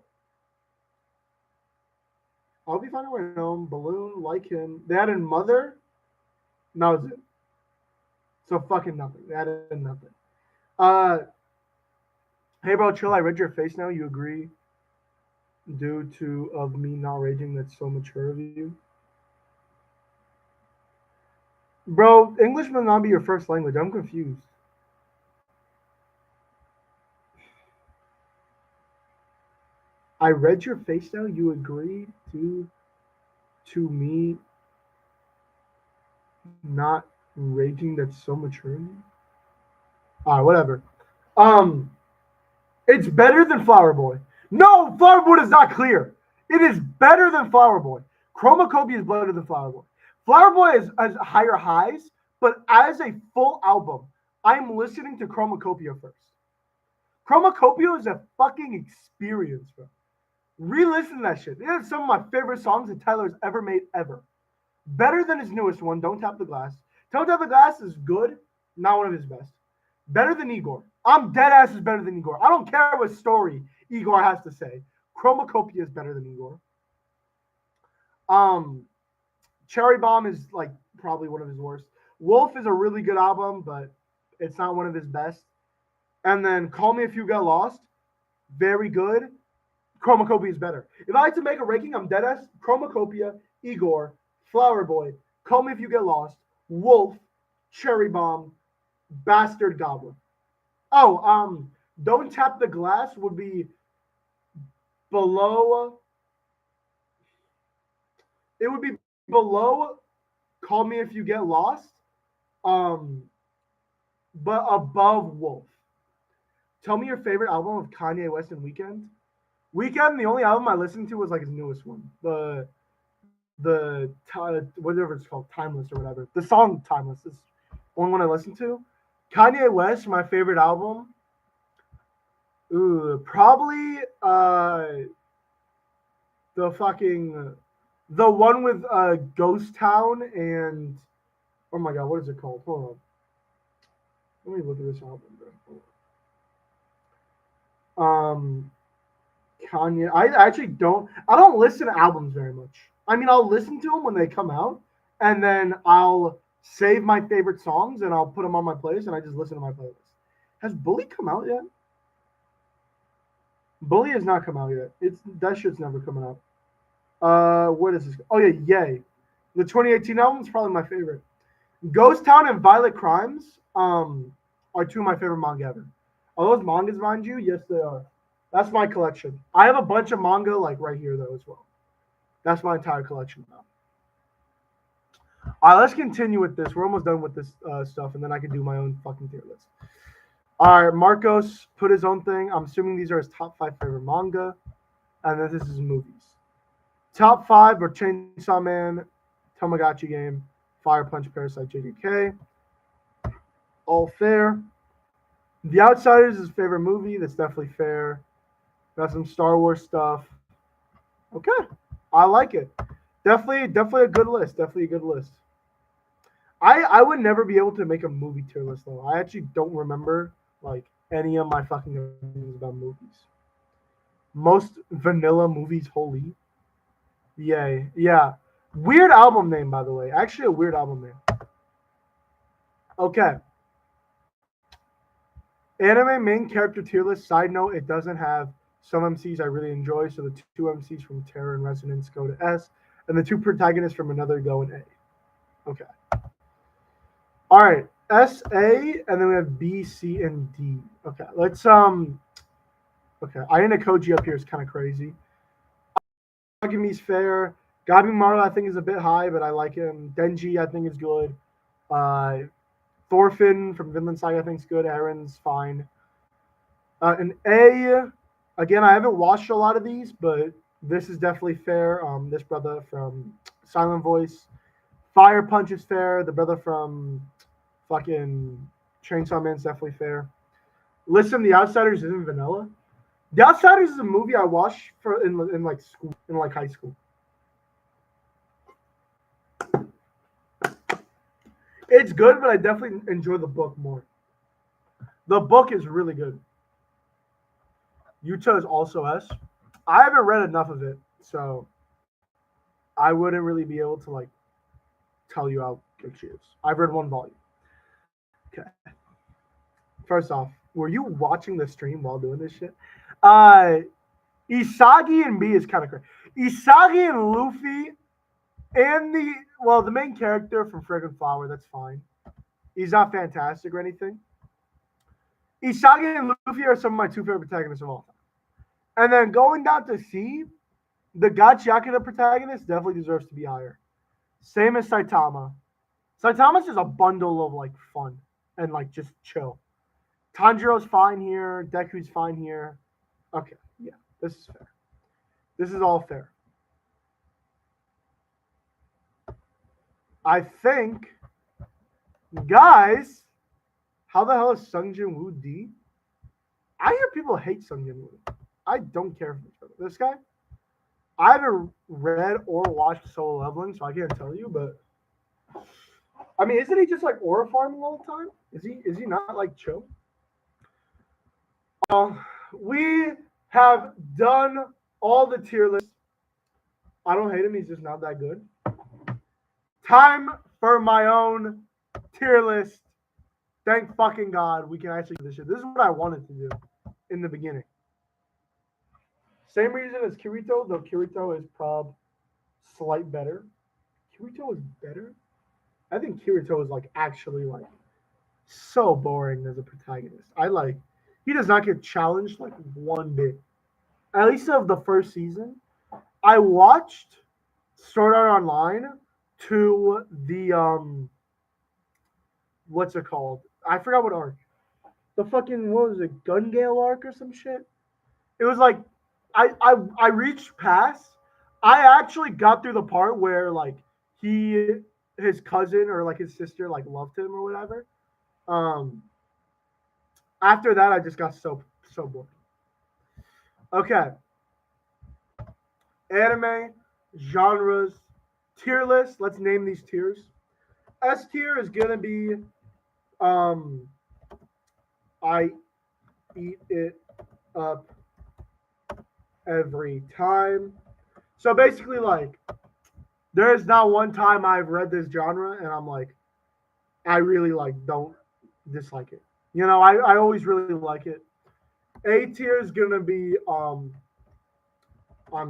I'll be finding my home. Balloon, like him. They added Mother. That was it. So fucking nothing. They added nothing. Uh, Hey, bro, chill. I read your face now. You agree due to of me not raging? That's so mature of you. Bro, English must not be your first language. I'm confused. I read your face now. You agree to me not raging. That's so mature. All right, whatever. Um, it's better than Flower Boy. No, Flower Boy is not clear. It is better than Flower Boy. Chromacopia is better than Flower Boy. Flower Boy has higher highs, but as a full album, I'm listening to Chromacopia first. Chromacopia is a fucking experience, bro. Re-listen to that shit. These are some of my favorite songs that Tyler's ever made ever. Better than his newest one, Don't Tap the Glass. Don't Tap the Glass is good, not one of his best. Better than Igor. I'm dead ass is better than Igor. I don't care what story Igor has to say. Chromacopia is better than Igor. Um, Cherry Bomb is like probably one of his worst. Wolf is a really good album, but it's not one of his best. And then Call Me If You Get Lost, very good. Chromacopia is better. If I had to make a ranking, I'm dead ass. Chromacopia, Igor, Flower Boy, Call Me If You Get Lost, Wolf, Cherry Bomb, Bastard Goblin. Oh, Don't Tap the Glass would be below. It would be below Call Me If You Get Lost, um, but above Wolf. Tell me your favorite album of Kanye West and Weekend. Weekend, the only album I listened to was like his newest one, whatever it's called, Timeless or whatever. The song Timeless is the only one I listened to. Kanye West, my favorite album. Ooh, probably the fucking the one with Ghost Town and oh my god, what is it called? Hold on. Let me look at this album, bro. Kanye. I actually don't. I don't listen to albums very much. I mean, I'll listen to them when they come out, and then I'll save my favorite songs and I'll put them on my playlist, and I just listen to my playlist. Has Bully come out yet? Bully has not come out yet. It's that shit's never coming out. What is this? Oh yeah, Yay. The 2018 album is probably my favorite. Ghost Town and Violent Crimes are two of my favorite manga ever. Are those mangas, mind you? Yes, they are. That's my collection. I have a bunch of manga like right here though as well. That's my entire collection now. All right, let's continue with this. We're almost done with this stuff, and then I can do my own fucking tier list. All right, Marcos put his own thing. I'm assuming these are his top 5 favorite manga, and then this is his movies. Top 5 are Chainsaw Man, Tamagotchi Game, Fire Punch, Parasite, JJK. All fair. The Outsiders is his favorite movie. That's definitely fair. Got some Star Wars stuff. Okay, I like it. Definitely a good list. Definitely a good list. I would never be able to make a movie tier list though. I actually don't remember like any of my fucking opinions about movies. Most vanilla movies, holy. Yay. Yeah. Weird album name, by the way. Actually, a weird album name. Okay. Anime main character tier list. Side note: it doesn't have some MCs I really enjoy. So the two MCs from Terror and Resonance go to S, and the two protagonists from another go in A. Okay. All right. S, A, and then we have B, C, and D. Okay. Let's Okay. Ayana Koji up here is kind of crazy. Agami's fair. Gabi Mara I think is a bit high, but I like him. Denji I think is good. Uh, Thorfinn from Vinland Saga I think is good. Aaron's fine. An A, again I haven't watched a lot of these, but this is definitely fair. This brother from Silent Voice. Fire Punch is fair. The brother from fucking Chainsaw Man's definitely fair. Listen, The Outsiders isn't vanilla. The Outsiders is a movie I watched in like school, in like high school. It's good, but I definitely enjoy the book more. The book is really good. Utah is also S. I haven't read enough of it, so I wouldn't really be able to like tell you how good she is. I've read one volume. Okay. First off, were you watching the stream while doing this shit? Uh, Isagi and B is kind of crazy. Isagi and Luffy and the main character from Fragrant Flower, that's fine. He's not fantastic or anything. Isagi and Luffy are some of my two favorite protagonists of all time. And then going down to C, the Gachiakura protagonist definitely deserves to be higher. Same as Saitama. Saitama's just a bundle of like fun and like just chill. Tanjiro's fine here. Deku's fine here. Okay, yeah, this is fair. This is all fair. I think, guys, how the hell is Sung Jin Woo D? I hear people hate Sung Jin Woo. I don't care for this guy. I haven't read or watched Solo Leveling, so I can't tell you. But I mean, isn't he just like aura farming all the time? Is he not like chill? We have done all the tier lists. I don't hate him. He's just not that good. Time for my own tier list. Thank fucking God we can actually do this shit. This is what I wanted to do in the beginning. Same reason as Kirito, though Kirito is slight better. Kirito is better? I think Kirito is like actually like so boring as a protagonist. He does not get challenged like one bit. At least of the first season. I watched Sword Art Online to the what's it called? I forgot what arc. The fucking what was it, Gun Gale arc or some shit? It was like I reached past. I actually got through the part where like his cousin or like his sister like loved him or whatever. After that I just got so bored. Okay. Anime, genres, tier list. Let's name these tiers. S tier is gonna be I eat it up every time. So basically, like, there is not one time I've read this genre and I'm like, I really like don't dislike it. You know, I always really like it. A tier is gonna be I'm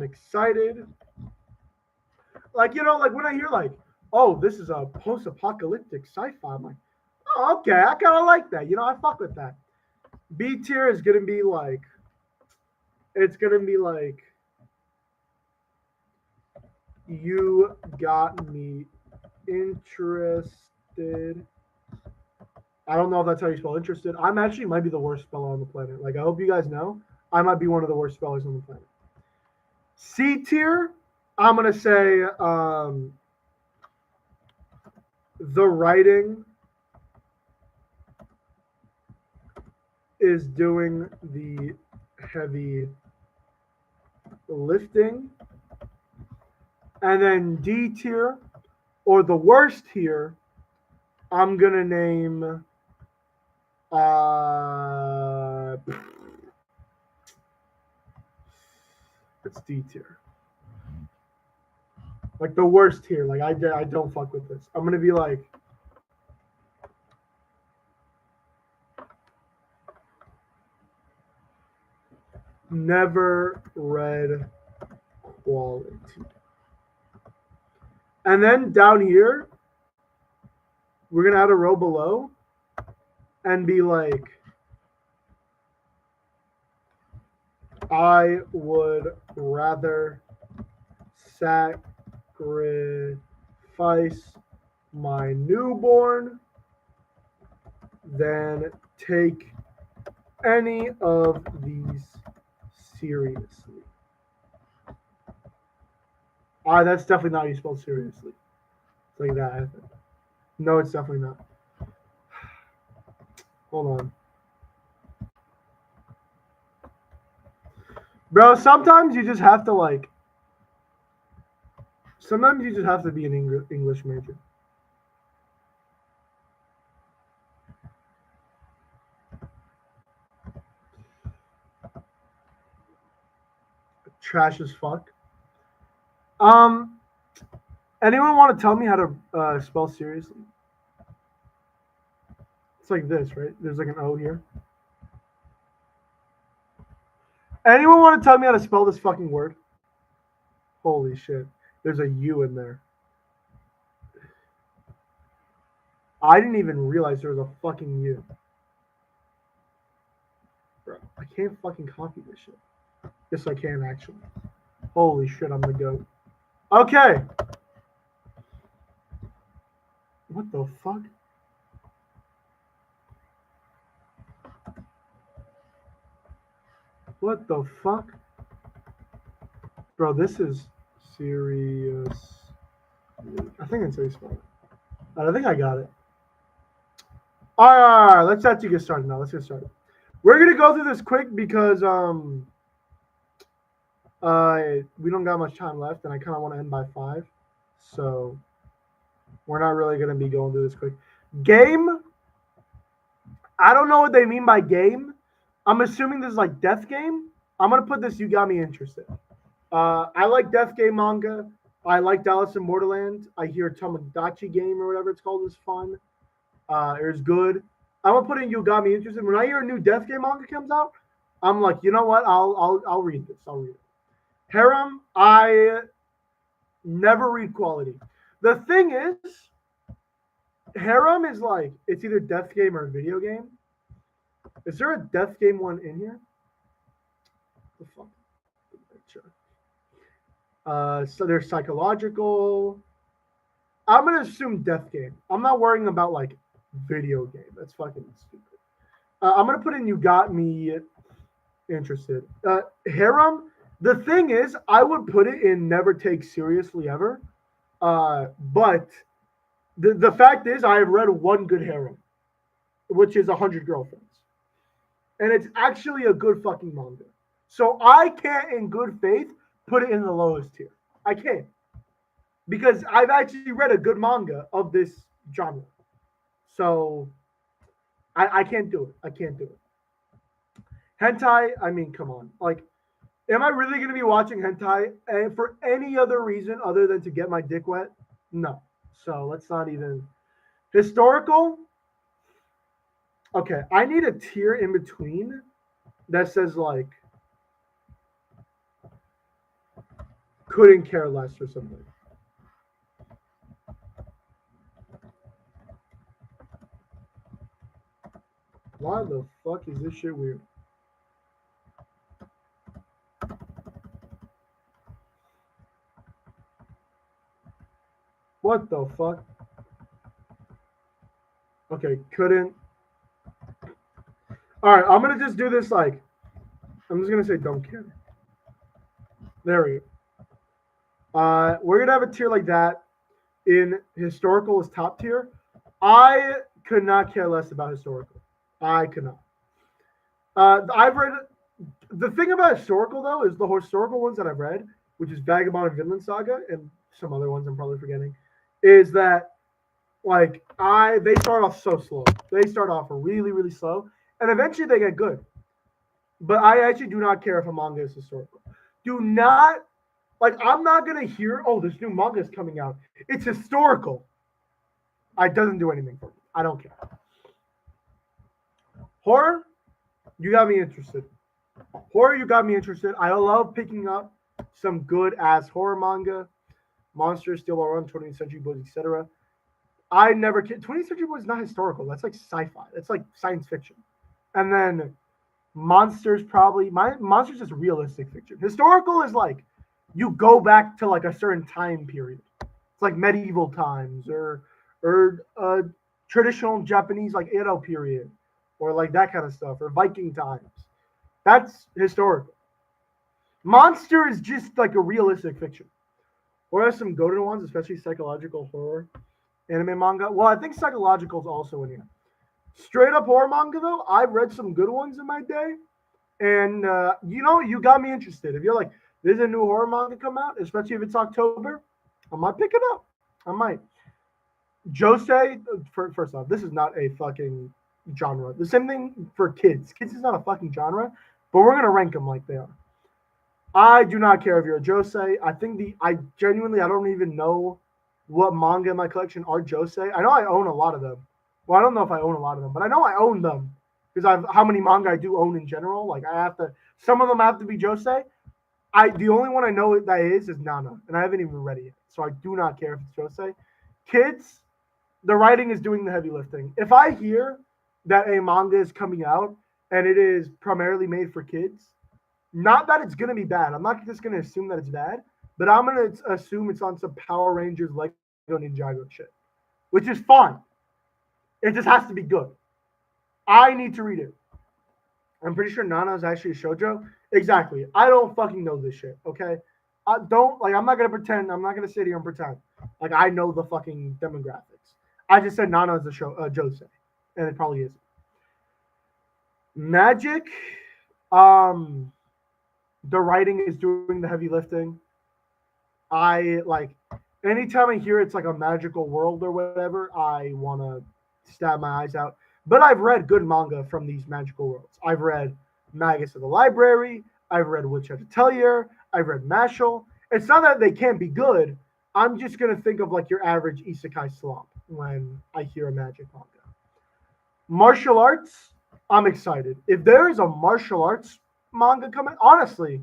excited. Like, you know, like when I hear like, oh, this is a post-apocalyptic sci-fi, I'm like, oh, okay, I kind of like that. You know, I fuck with that. B tier is gonna be like, it's gonna be like, you got me interested. I don't know if that's how you spell interested. I'm actually might be the worst speller on the planet. Like, I hope you guys know, I might be one of the worst spellers on the planet. C tier, I'm gonna say the writing is doing the heavy lifting. And then D tier, or the worst tier, I'm gonna name it's D tier. Like the worst tier. Like I don't fuck with this. I'm gonna be like never read quality. And then down here, we're gonna add a row below and be like, I would rather sacrifice my newborn than take any of these seriously. That's definitely not how you spell seriously. It's like that, I think. No, it's definitely not. Hold on. Bro, sometimes you just have to like. Sometimes you just have to be an English major. Trash as fuck. Anyone want to tell me how to spell seriously? It's like this, right? There's like an O here. Anyone want to tell me how to spell this fucking word? Holy shit. There's a U in there. I didn't even realize there was a fucking U. Bro, I can't fucking copy this shit. Yes, I can actually. Holy shit, I'm the goat. Okay. What the fuck? What the fuck? Bro, this is serious. I think it's serious. I think I got it. All right. Let's actually get started now. Let's get started. We're gonna go through this quick because we don't got much time left, and I kind of want to end by 5, so we're not really gonna be going through this quick. Game. I don't know what they mean by game. I'm assuming this is like Death Game. I'm gonna put this. You got me interested. I like Death Game manga. I like Dallas in Borderland. I hear Tomodachi Game or whatever it's called is fun. It was good. I'm gonna put in You Got Me Interested. When I hear a new Death Game manga comes out, I'm like, you know what? I'll read this. I'll read it. Harem, I never read quality. The thing is, Harem is like it's either Death Game or video game. Is there a Death Game one in here? The fuck? So there's psychological. I'm gonna assume Death Game. I'm not worrying about like video game. That's fucking stupid. I'm gonna put in You Got Me Interested. Harem. The thing is, I would put it in Never Take Seriously Ever. But the fact is, I have read one good harem, which is 100 Girlfriends, and it's actually a good fucking manga. So I can't, in good faith, put it in the lowest tier. I can't. Because I've actually read a good manga of this genre. So I can't do it. I can't do it. Hentai, I mean, come on. Like, am I really going to be watching hentai and for any other reason other than to get my dick wet? No. So let's not even. Historical? Okay, I need a tier in between that says, like, couldn't care less or something. Why the fuck is this shit weird? What the fuck? Okay, couldn't. Alright, I'm gonna just do this like. I'm just gonna say don't care. There we go. We're gonna have a tier like that. In historical is top tier. I could not care less about historical. I could not. I've read the thing about historical though is the historical ones that I've read, which is Vagabond and Vinland Saga and some other ones I'm probably forgetting, is that like they start off so slow. They start off really, really slow, and eventually they get good. But I actually do not care if a manga is historical. Do not like I'm not gonna hear, oh, this new manga is coming out. It's historical. It doesn't do anything for me. I don't care. Horror, you got me interested. Horror, you got me interested. I love picking up some good ass horror manga. Monsters, Steel Ball Run, 20th Century Boys, etc. I never 20th Century Boys is not historical. That's like sci-fi. That's like science fiction. And then Monsters probably Monsters is realistic fiction. Historical is like you go back to like a certain time period. It's like medieval times or traditional Japanese like Edo period or like that kind of stuff or Viking times. That's historical. Monster is just like a realistic fiction. Or there's some golden ones, especially psychological horror anime manga. Well, I think psychological is also in here. Straight up horror manga though, I've read some good ones in my day, and you got me interested. If you're like, there's a new horror manga come out, especially if it's October, I might pick it up. I might. Josei, first off, this is not a fucking genre. The same thing for kids. Kids is not a fucking genre, but we're gonna rank them like they are. I do not care if you're a Josei. I genuinely I don't even know what manga in my collection are Josei. I know I own a lot of them, Well, I don't know if I own a lot of them, but I know I own them because I've how many manga I do own in general. Like I have to, some of them have to be Josei. The only one I know that is Nana, and I haven't even read it yet, so I do not care if it's Josei. Kids, the writing is doing the heavy lifting. If I hear that a manga is coming out and it is primarily made for kids, not that it's gonna be bad. I'm not just gonna assume that it's bad, but I'm gonna assume it's on some Power Rangers Lego Ninjago shit, which is fine. It just has to be good. I need to read it. I'm pretty sure Nana is actually a shoujo. Exactly. I don't fucking know this shit. Okay. I don't like. I'm not gonna pretend. I'm not gonna sit here and pretend like I know the fucking demographics. I just said Nana is a show, Josei, and it probably isn't. Magic. Um, the writing is doing the heavy lifting. I like anytime I hear it's like a magical world or whatever, I want to stab my eyes out. But I've read good manga from these magical worlds. I've read Magus of the Library. I've read Witch Atelier. I've read Mashal. It's not that they can't be good. I'm just gonna think of like your average isekai slump when I hear a magic manga. Martial arts, I'm excited. If there is a martial arts manga coming, honestly,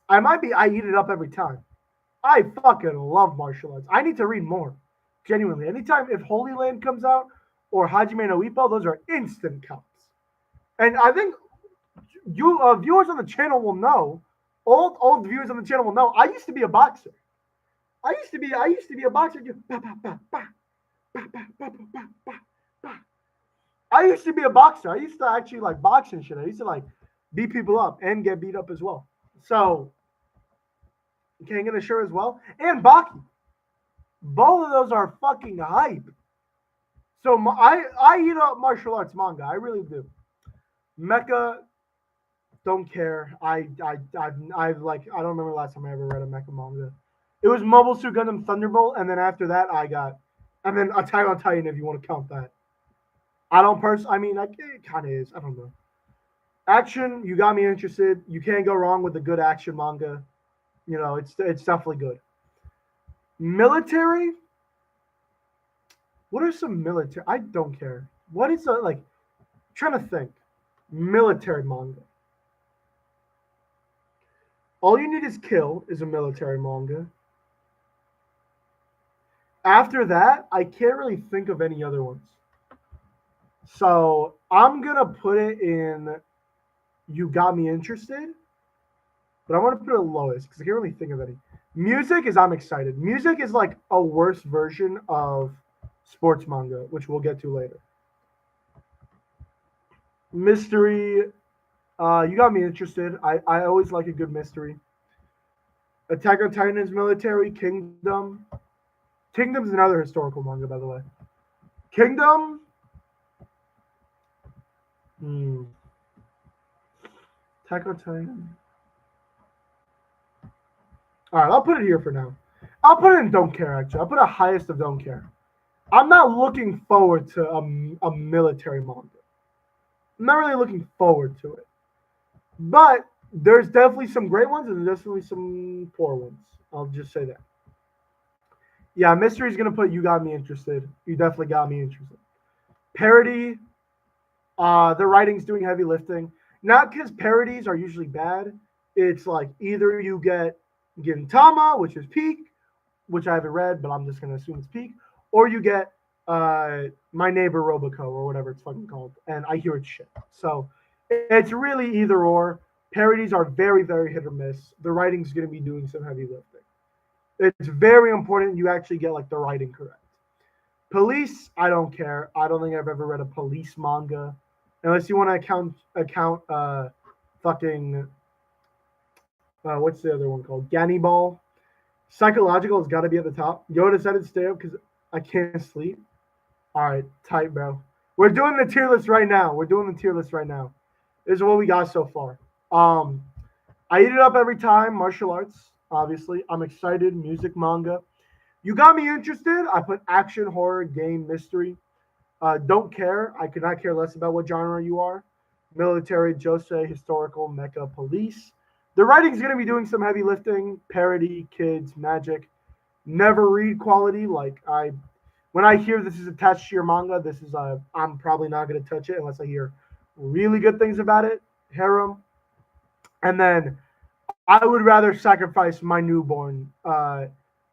I eat it up every time. I fucking love martial arts. I need to read more. Genuinely. Anytime if Holy Land comes out or Hajime no Ippo, those are instant counts. And I think you viewers on the channel will know, old viewers on the channel will know, I used to be a boxer. I used to be a boxer. I used to be a boxer. I used to actually like box and shit. I used to like beat people up and get beat up as well. So Kengan Ashura as well. And Baki. Both of those are fucking hype. So I eat up martial arts manga. I really do. Mecha, don't care. I've like I don't remember the last time I ever read a mecha manga. It was Mobile Suit Gundam Thunderbolt, and then after that and then Attack on Titan if you want to count that. I don't I mean, like, it kind of is. I don't know. Action, you got me interested. You can't go wrong with a good action manga. You know, it's definitely good. Military. What are some military? I don't care. What is like? Trying to think. Military manga. All You Need Is Kill is a military manga. After that, I can't really think of any other ones. So I'm gonna put it in. You got me interested, but I want to put it lowest because I can't really think of any. Music is I'm excited. Music is like a worse version of sports manga, which we'll get to later. Mystery, you got me interested. I always like a good mystery. Attack on Titan is military. Kingdom. Kingdom's another historical manga, by the way. Kingdom. Attack on Titan. All right, I'll put it here for now. I'll put it in Don't Care, actually. I'll put it highest of Don't Care. I'm not looking forward to a military manga. I'm not really looking forward to it. But there's definitely some great ones and there's definitely some poor ones. I'll just say that. Yeah, Mystery's going to put You Got Me Interested. You definitely got me interested. Parody, the writing's doing heavy lifting. Not because parodies are usually bad. It's like either you get Gintama, which is peak, which I haven't read, but I'm just going to assume it's peak, or you get My Neighbor Roboco or whatever it's fucking called, and I hear it's shit. So it's really either or. Parodies are very, very hit or miss. The writing's going to be doing some heavy lifting. It's very important you actually get like the writing correct. Police, I don't care. I don't think I've ever read a police manga, unless you want to account fucking what's the other one called? Gannibal. Psychological has got to be at the top. Yoda said it stay up because I can't sleep. All right, tight, bro. We're doing the tier list right now. This is what we got so far. I eat it up every time. Martial arts, obviously. I'm excited. Music, manga. You got me interested. I put action, horror, game, mystery. Don't care. I could not care less about what genre you are. Military, josei, historical, mecha, police. The writing's going to be doing some heavy lifting. Parody, kids, magic. Never read quality. Like when when I hear this is attached to your manga, this is I'm probably not gonna touch it unless I hear really good things about it. Harem, and then I would rather sacrifice my newborn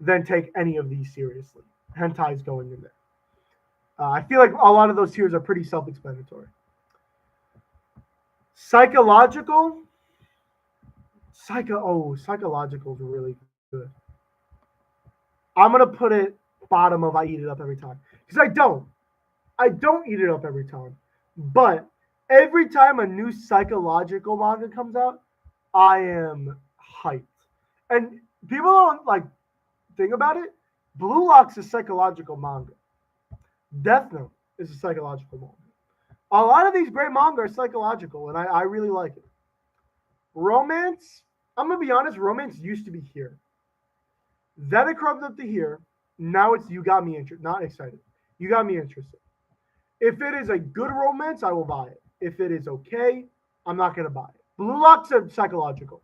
than take any of these seriously. Hentai's going in there. I feel like a lot of those tiers are pretty self-explanatory. Psychological, psychological is really good. I'm gonna put it bottom of I eat it up every time because I don't eat it up every time, but every time a new psychological manga comes out, I am hyped. And people don't like think about it. Blue Lock's a psychological manga. Death Note is a psychological manga. A lot of these great manga are psychological, and I really like it. Romance, I'm gonna be honest, romance used to be here. Then it crumbed up to here. Now it's you got me interested. Not excited. You got me interested. If it is a good romance, I will buy it. If it is okay, I'm not gonna buy it. Blue Lock's a psychological.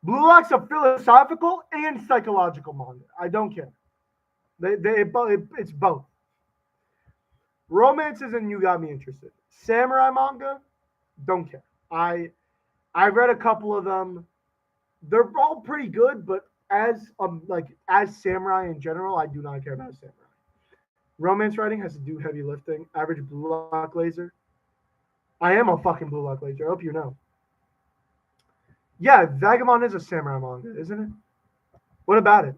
Blue Lock's a philosophical and psychological manga. I don't care. It's both. Romances and you got me interested. Samurai manga, don't care. I read a couple of them. They're all pretty good, but as samurai in general, I do not care about samurai. Romance writing has to do heavy lifting. Average Blue Lock laser. I am a fucking Blue Lock laser. I hope you know. Yeah, Vagabond is a samurai manga, isn't it? What about it?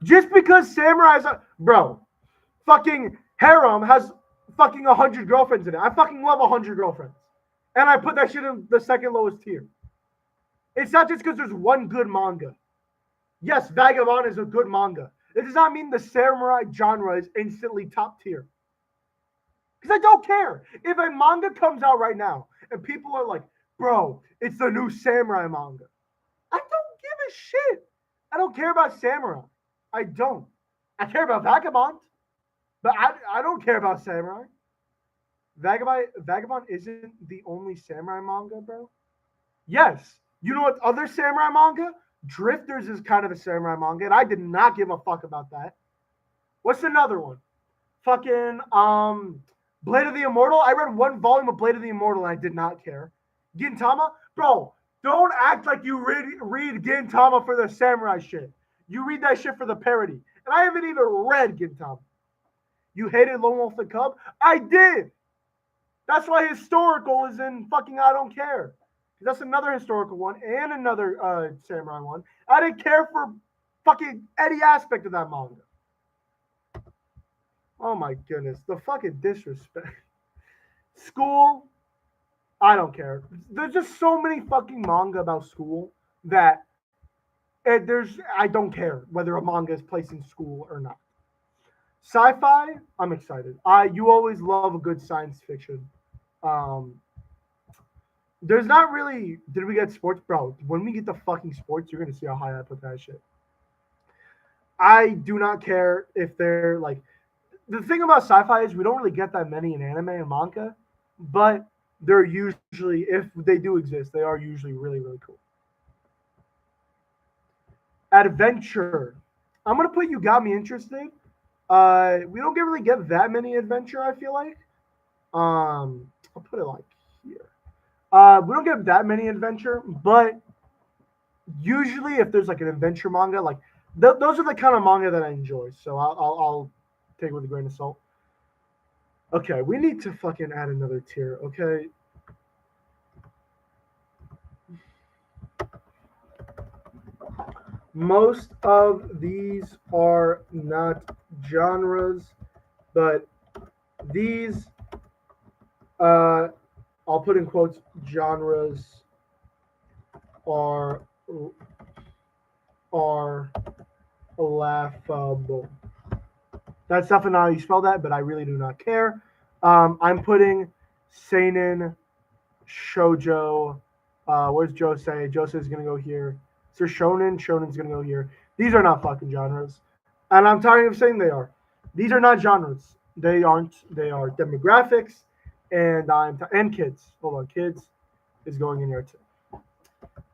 Just because samurai's bro, fucking Harem has fucking 100 girlfriends in it. I fucking love 100 girlfriends. And I put that shit in the second lowest tier. It's not just because there's one good manga. Yes, Vagabond is a good manga. It does not mean the samurai genre is instantly top tier. Because I don't care. If a manga comes out right now and people are like, bro, it's the new samurai manga. I don't give a shit. I don't care about samurai. I don't. I care about Vagabond. But I don't care about samurai. Vagabond isn't the only samurai manga, bro. Yes. You know what other samurai manga? Drifters is kind of a samurai manga, and I did not give a fuck about that. What's another one? Fucking Blade of the Immortal. I read one volume of Blade of the Immortal and I did not care. Gintama, bro, don't act like you read Gintama for the samurai shit. You read that shit for the parody. And I haven't even read Gintama. You hated Lone Wolf the Cub? I did. That's why historical is in fucking I don't care. That's another historical one and another samurai one. I didn't care for fucking any aspect of that manga. Oh my goodness. The fucking disrespect. School, I don't care. There's just so many fucking manga about school that I don't care whether a manga is placed in school or not. Sci-fi, I'm excited. You always love a good science fiction. There's not really. Did we get sports, bro? When we get the fucking sports, you're gonna see how high I put that shit. I do not care if they're like. The thing about sci-fi is we don't really get that many in anime and manga, but they're usually, if they do exist, they are usually really, really cool. Adventure. I'm gonna put You Got Me Interested. We don't really get that many adventure, I feel like. I'll put it like here. We don't get that many adventure, but usually if there's like an adventure manga, like those are the kind of manga that I enjoy. So I'll take it with a grain of salt. Okay, we need to fucking add another tier, okay? Most of these are not genres, but these, I'll put in quotes, genres are laughable. That's definitely not how you spell that, but I really do not care. I'm putting seinen, shoujo. Where's Jose? Jose's gonna go here. So shonen, shonen's gonna go here. These are not fucking genres, and I'm tired of saying they are. These are not genres. They aren't. They are demographics, and and kids. Hold on, kids is going in here too.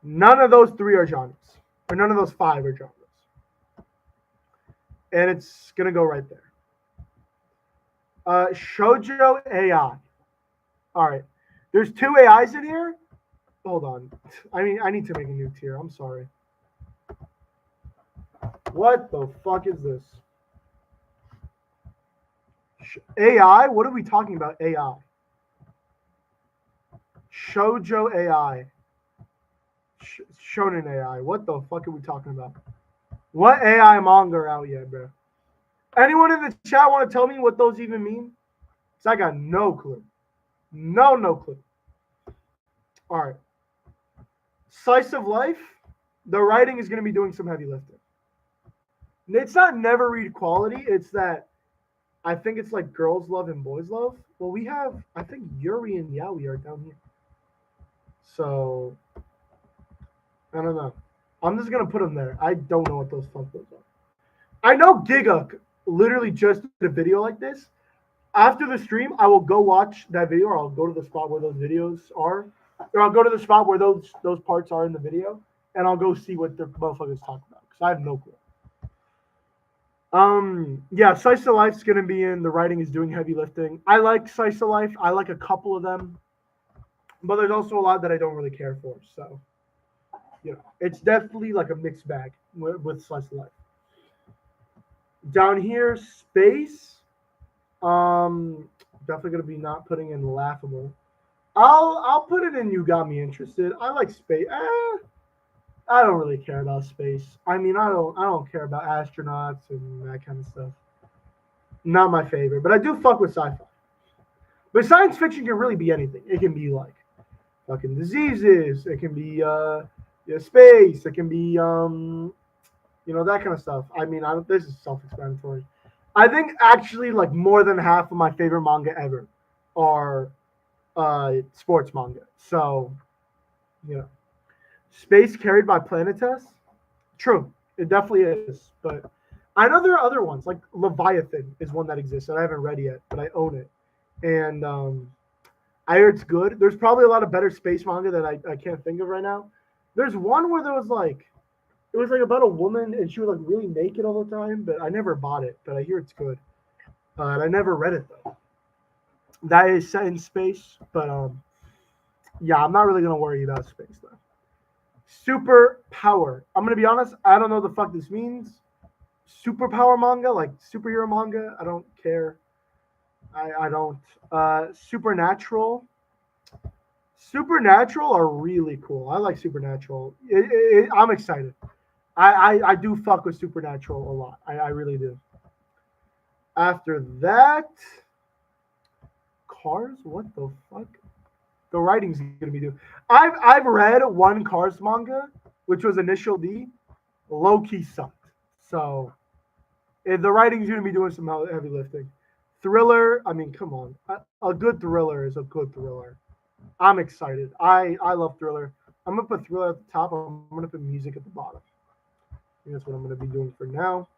None of those three are genres, or none of those five are genres. and it's gonna go right there. Shoujo AI. All right. There's two AIs in here. Hold on. I need to make a new tier. I'm sorry. What the fuck is this? AI? What are we talking about? AI. Shoujo AI. Shonen AI. What the fuck are we talking about? What AI manga are out yet, bro? Anyone in the chat want to tell me what those even mean? Because I got no clue. No clue. All right. Slice of life. The writing is going to be doing some heavy lifting. It's not never read quality. It's that I think it's like girls love and boys love. Well, we have, I think Yuri and Yaoi are down here. So, I don't know. I'm just going to put them there. I don't know what those fuck those are. I know Giga literally just did a video like this. After the stream, I will go watch that video, or I'll go to the spot where those videos are, or I'll go to the spot where those parts are in the video, and I'll go see what the motherfuckers talking about because I have no clue. Yeah, Slice of Life's gonna be in. The writing is doing heavy lifting. I like Slice of Life. I like a couple of them, but there's also a lot that I don't really care for. So, it's definitely like a mixed bag with Slice of Life. Down here, Space. Definitely gonna be not putting in Laughable. I'll put it in You Got Me Interested. I like Space. I don't really care about space. I mean, I don't care about astronauts and that kind of stuff. Not my favorite, but I do fuck with sci-fi. But science fiction can really be anything. It can be like fucking diseases. It can be space. It can be that kind of stuff. I mean, this is self-explanatory. I think actually like more than half of my favorite manga ever are sports manga. So, Space carried by Planetes? True. It definitely is. But I know there are other ones. Like Leviathan is one that exists that I haven't read yet, but I own it. And I hear it's good. There's probably a lot of better space manga that I can't think of right now. There's one where it was like about a woman and she was like really naked all the time, but I never bought it. But I hear it's good. And I never read it though. That is set in space, but yeah, I'm not really gonna worry about space though. Superpower. I'm gonna be honest. I don't know the fuck this means. Superpower manga, like superhero manga. I don't care. I don't. Supernatural. Supernatural are really cool. I like Supernatural. I'm excited. I do fuck with Supernatural a lot. I really do. After that, Cars. What the fuck? The writing's gonna be doing. I've read one Cars manga, which was Initial D. Low key sucked. So the writing's gonna be doing some heavy lifting. Thriller. I mean, come on. A good thriller is a good thriller. I'm excited. I love thriller. I'm gonna put thriller at the top. I'm gonna put music at the bottom. And that's what I'm gonna be doing for now.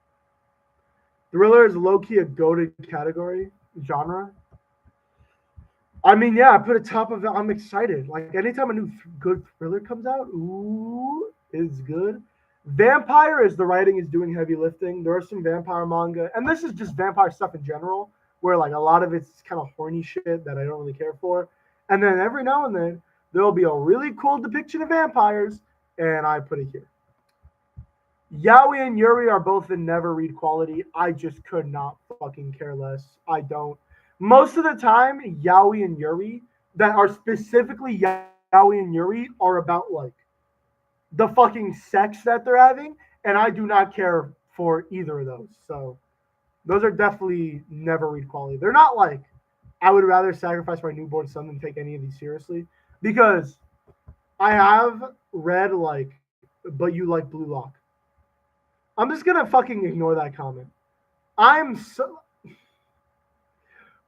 Thriller is low key a goated category genre. I mean, yeah, I put it top of it. I'm excited. Like anytime a new good thriller comes out, ooh, it's good. Vampire is the writing is doing heavy lifting. There are some vampire manga, and this is just vampire stuff in general, where like a lot of it's kind of horny shit that I don't really care for. And then every now and then there'll be a really cool depiction of vampires, and I put it here. Yaoi and Yuri are both in never read quality. I just could not fucking care less. I don't. Most of the time, Yaoi and Yuri that are specifically Yaoi and Yuri are about like the fucking sex that they're having, and I do not care for either of those. So those are definitely never read quality. They're not like I would rather sacrifice my newborn son than take any of these seriously, because I have read like, but you like Blue Lock. I'm just gonna fucking ignore that comment. I'm so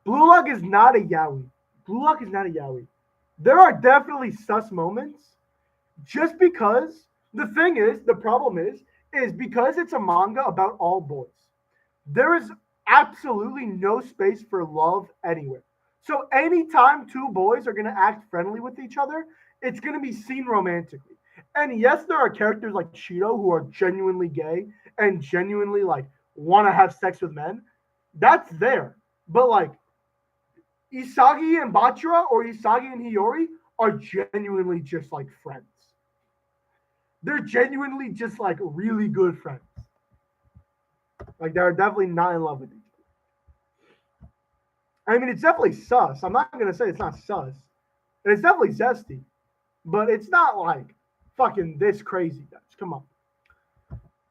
Blue Lock is not a yaoi. Blue Lock is not a yaoi. There are definitely sus moments, just because the problem is because it's a manga about all boys. There is absolutely no space for love anywhere. So anytime two boys are gonna act friendly with each other, it's gonna be seen romantically. And yes, there are characters like Cheeto who are genuinely gay and genuinely like want to have sex with men, that's there. But like Isagi and Bachira or Isagi and Hiyori are genuinely just like friends. They're genuinely just like really good friends. Like they're definitely not in love with each other. I mean, it's definitely sus. I'm not gonna say it's not sus. And it's definitely zesty, but it's not like fucking this crazy, guys. Come on.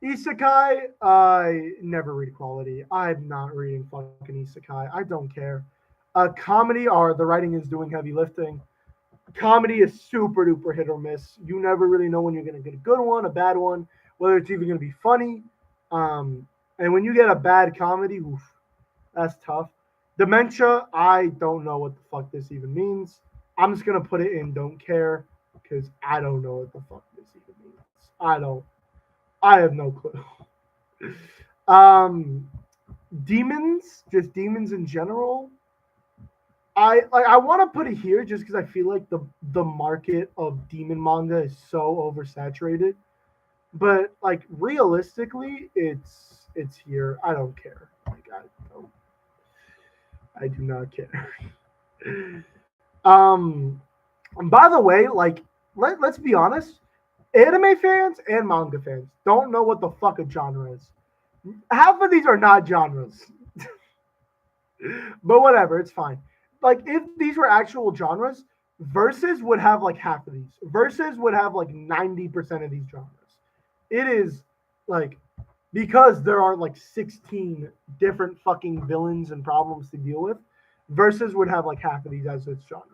Isekai, I never read quality. I'm not reading fucking isekai. I don't care. Comedy, or the writing is doing heavy lifting. Comedy is super duper hit or miss. You never really know when you're gonna get a good one, a bad one, whether it's even gonna be funny. And when you get a bad comedy, oof, that's tough. Dementia, I don't know what the fuck this even means. I'm just gonna put it in don't care because I don't know what the fuck this even means. I don't. I have no clue. um, demons, just demons in general. I want to put it here just because I feel like the market of demon manga is so oversaturated. But like realistically, it's here. I don't care. Like I do not care. um, and by the way, like let's be honest, anime fans and manga fans don't know what the fuck a genre is. Half of these are not genres. But whatever, it's fine. Like if these were actual genres, verses would have like half of these. Verses would have like 90% of these genres. It is like because there are like 16 different fucking villains and problems to deal with, verses would have like half of these as its genre.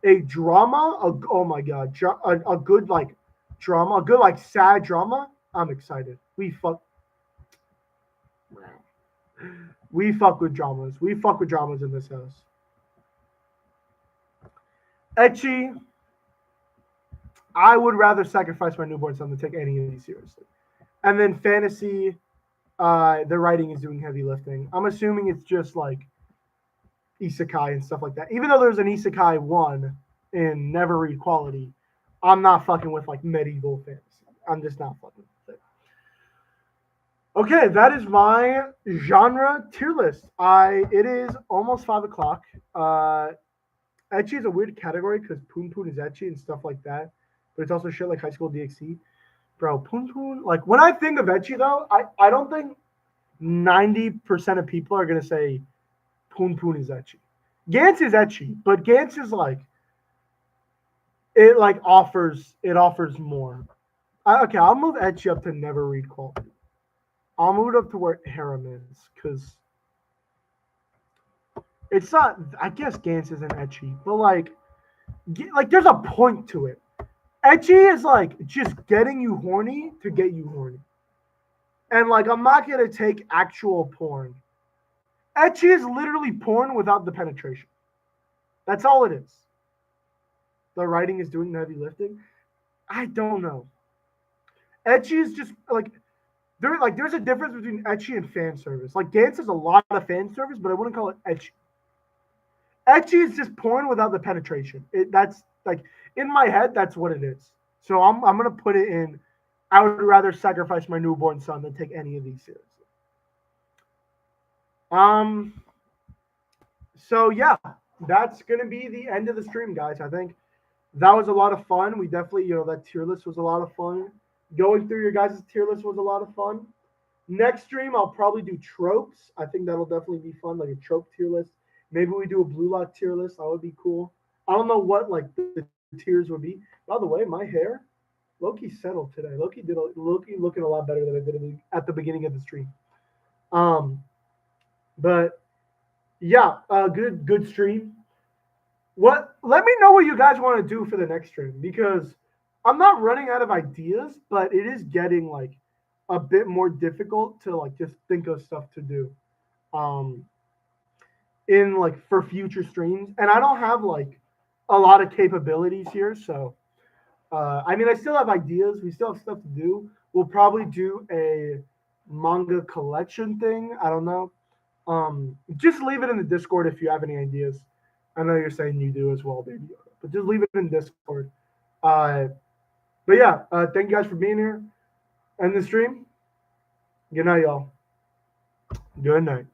A drama, oh my god, a good like drama, a good like sad drama. I'm excited. We fuck with dramas. We fuck with dramas in this house. Ecchi, I would rather sacrifice my newborn son than take any of these seriously. And then fantasy, the writing is doing heavy lifting. I'm assuming it's just like isekai and stuff like that. Even though there's an isekai one in Never Read Quality, I'm not fucking with like medieval fantasy. I'm just not fucking with it. Okay, that is my genre tier list. It is almost 5 o'clock. Ecchi is a weird category because Poon Poon is ecchi and stuff like that, but it's also shit like High School DxD. Bro, Poon Poon, like when I think of ecchi though, I don't think 90% of people are gonna say Poon Poon is ecchi. Gantz is ecchi, but Gantz is like it offers more. Okay, I'll move ecchi up to Never Read Quality. I'll move it up to where harem is because it's not. I guess Gantz isn't ecchi, but like there's a point to it. Ecchi is like just getting you horny to get you horny, and like I'm not gonna take actual porn. Ecchi is literally porn without the penetration. That's all it is. The writing is doing the heavy lifting. I don't know. Ecchi is just like there's a difference between ecchi and fan service. Like Gantz is a lot of fan service, but I wouldn't call it ecchi. Ecchi is just porn without the penetration. That's like in my head, that's what it is. So I'm gonna put it in. I would rather sacrifice my newborn son than take any of these seriously. So yeah, that's gonna be the end of the stream, guys. I think that was a lot of fun. We definitely, that tier list was a lot of fun. Going through your guys' tier list was a lot of fun. Next stream, I'll probably do tropes. I think that'll definitely be fun, like a trope tier list. Maybe we do a blue lock tier list. That would be cool. I don't know what like the tiers would be. By the way, my hair, Loki settled today. Loki looking a lot better than I did at the beginning of the stream. But yeah, good stream. Let me know what you guys want to do for the next stream because I'm not running out of ideas, but it is getting like a bit more difficult to like just think of stuff to do. In like for future streams, and I don't have like a lot of capabilities here, so I mean I still have ideas, we still have stuff to do. We'll probably do a manga collection thing. I don't know. Just leave it in the Discord if you have any ideas. I know you're saying you do as well, baby, but just leave it in Discord. But yeah, thank you guys for being here and the stream. Good night, y'all. Good night.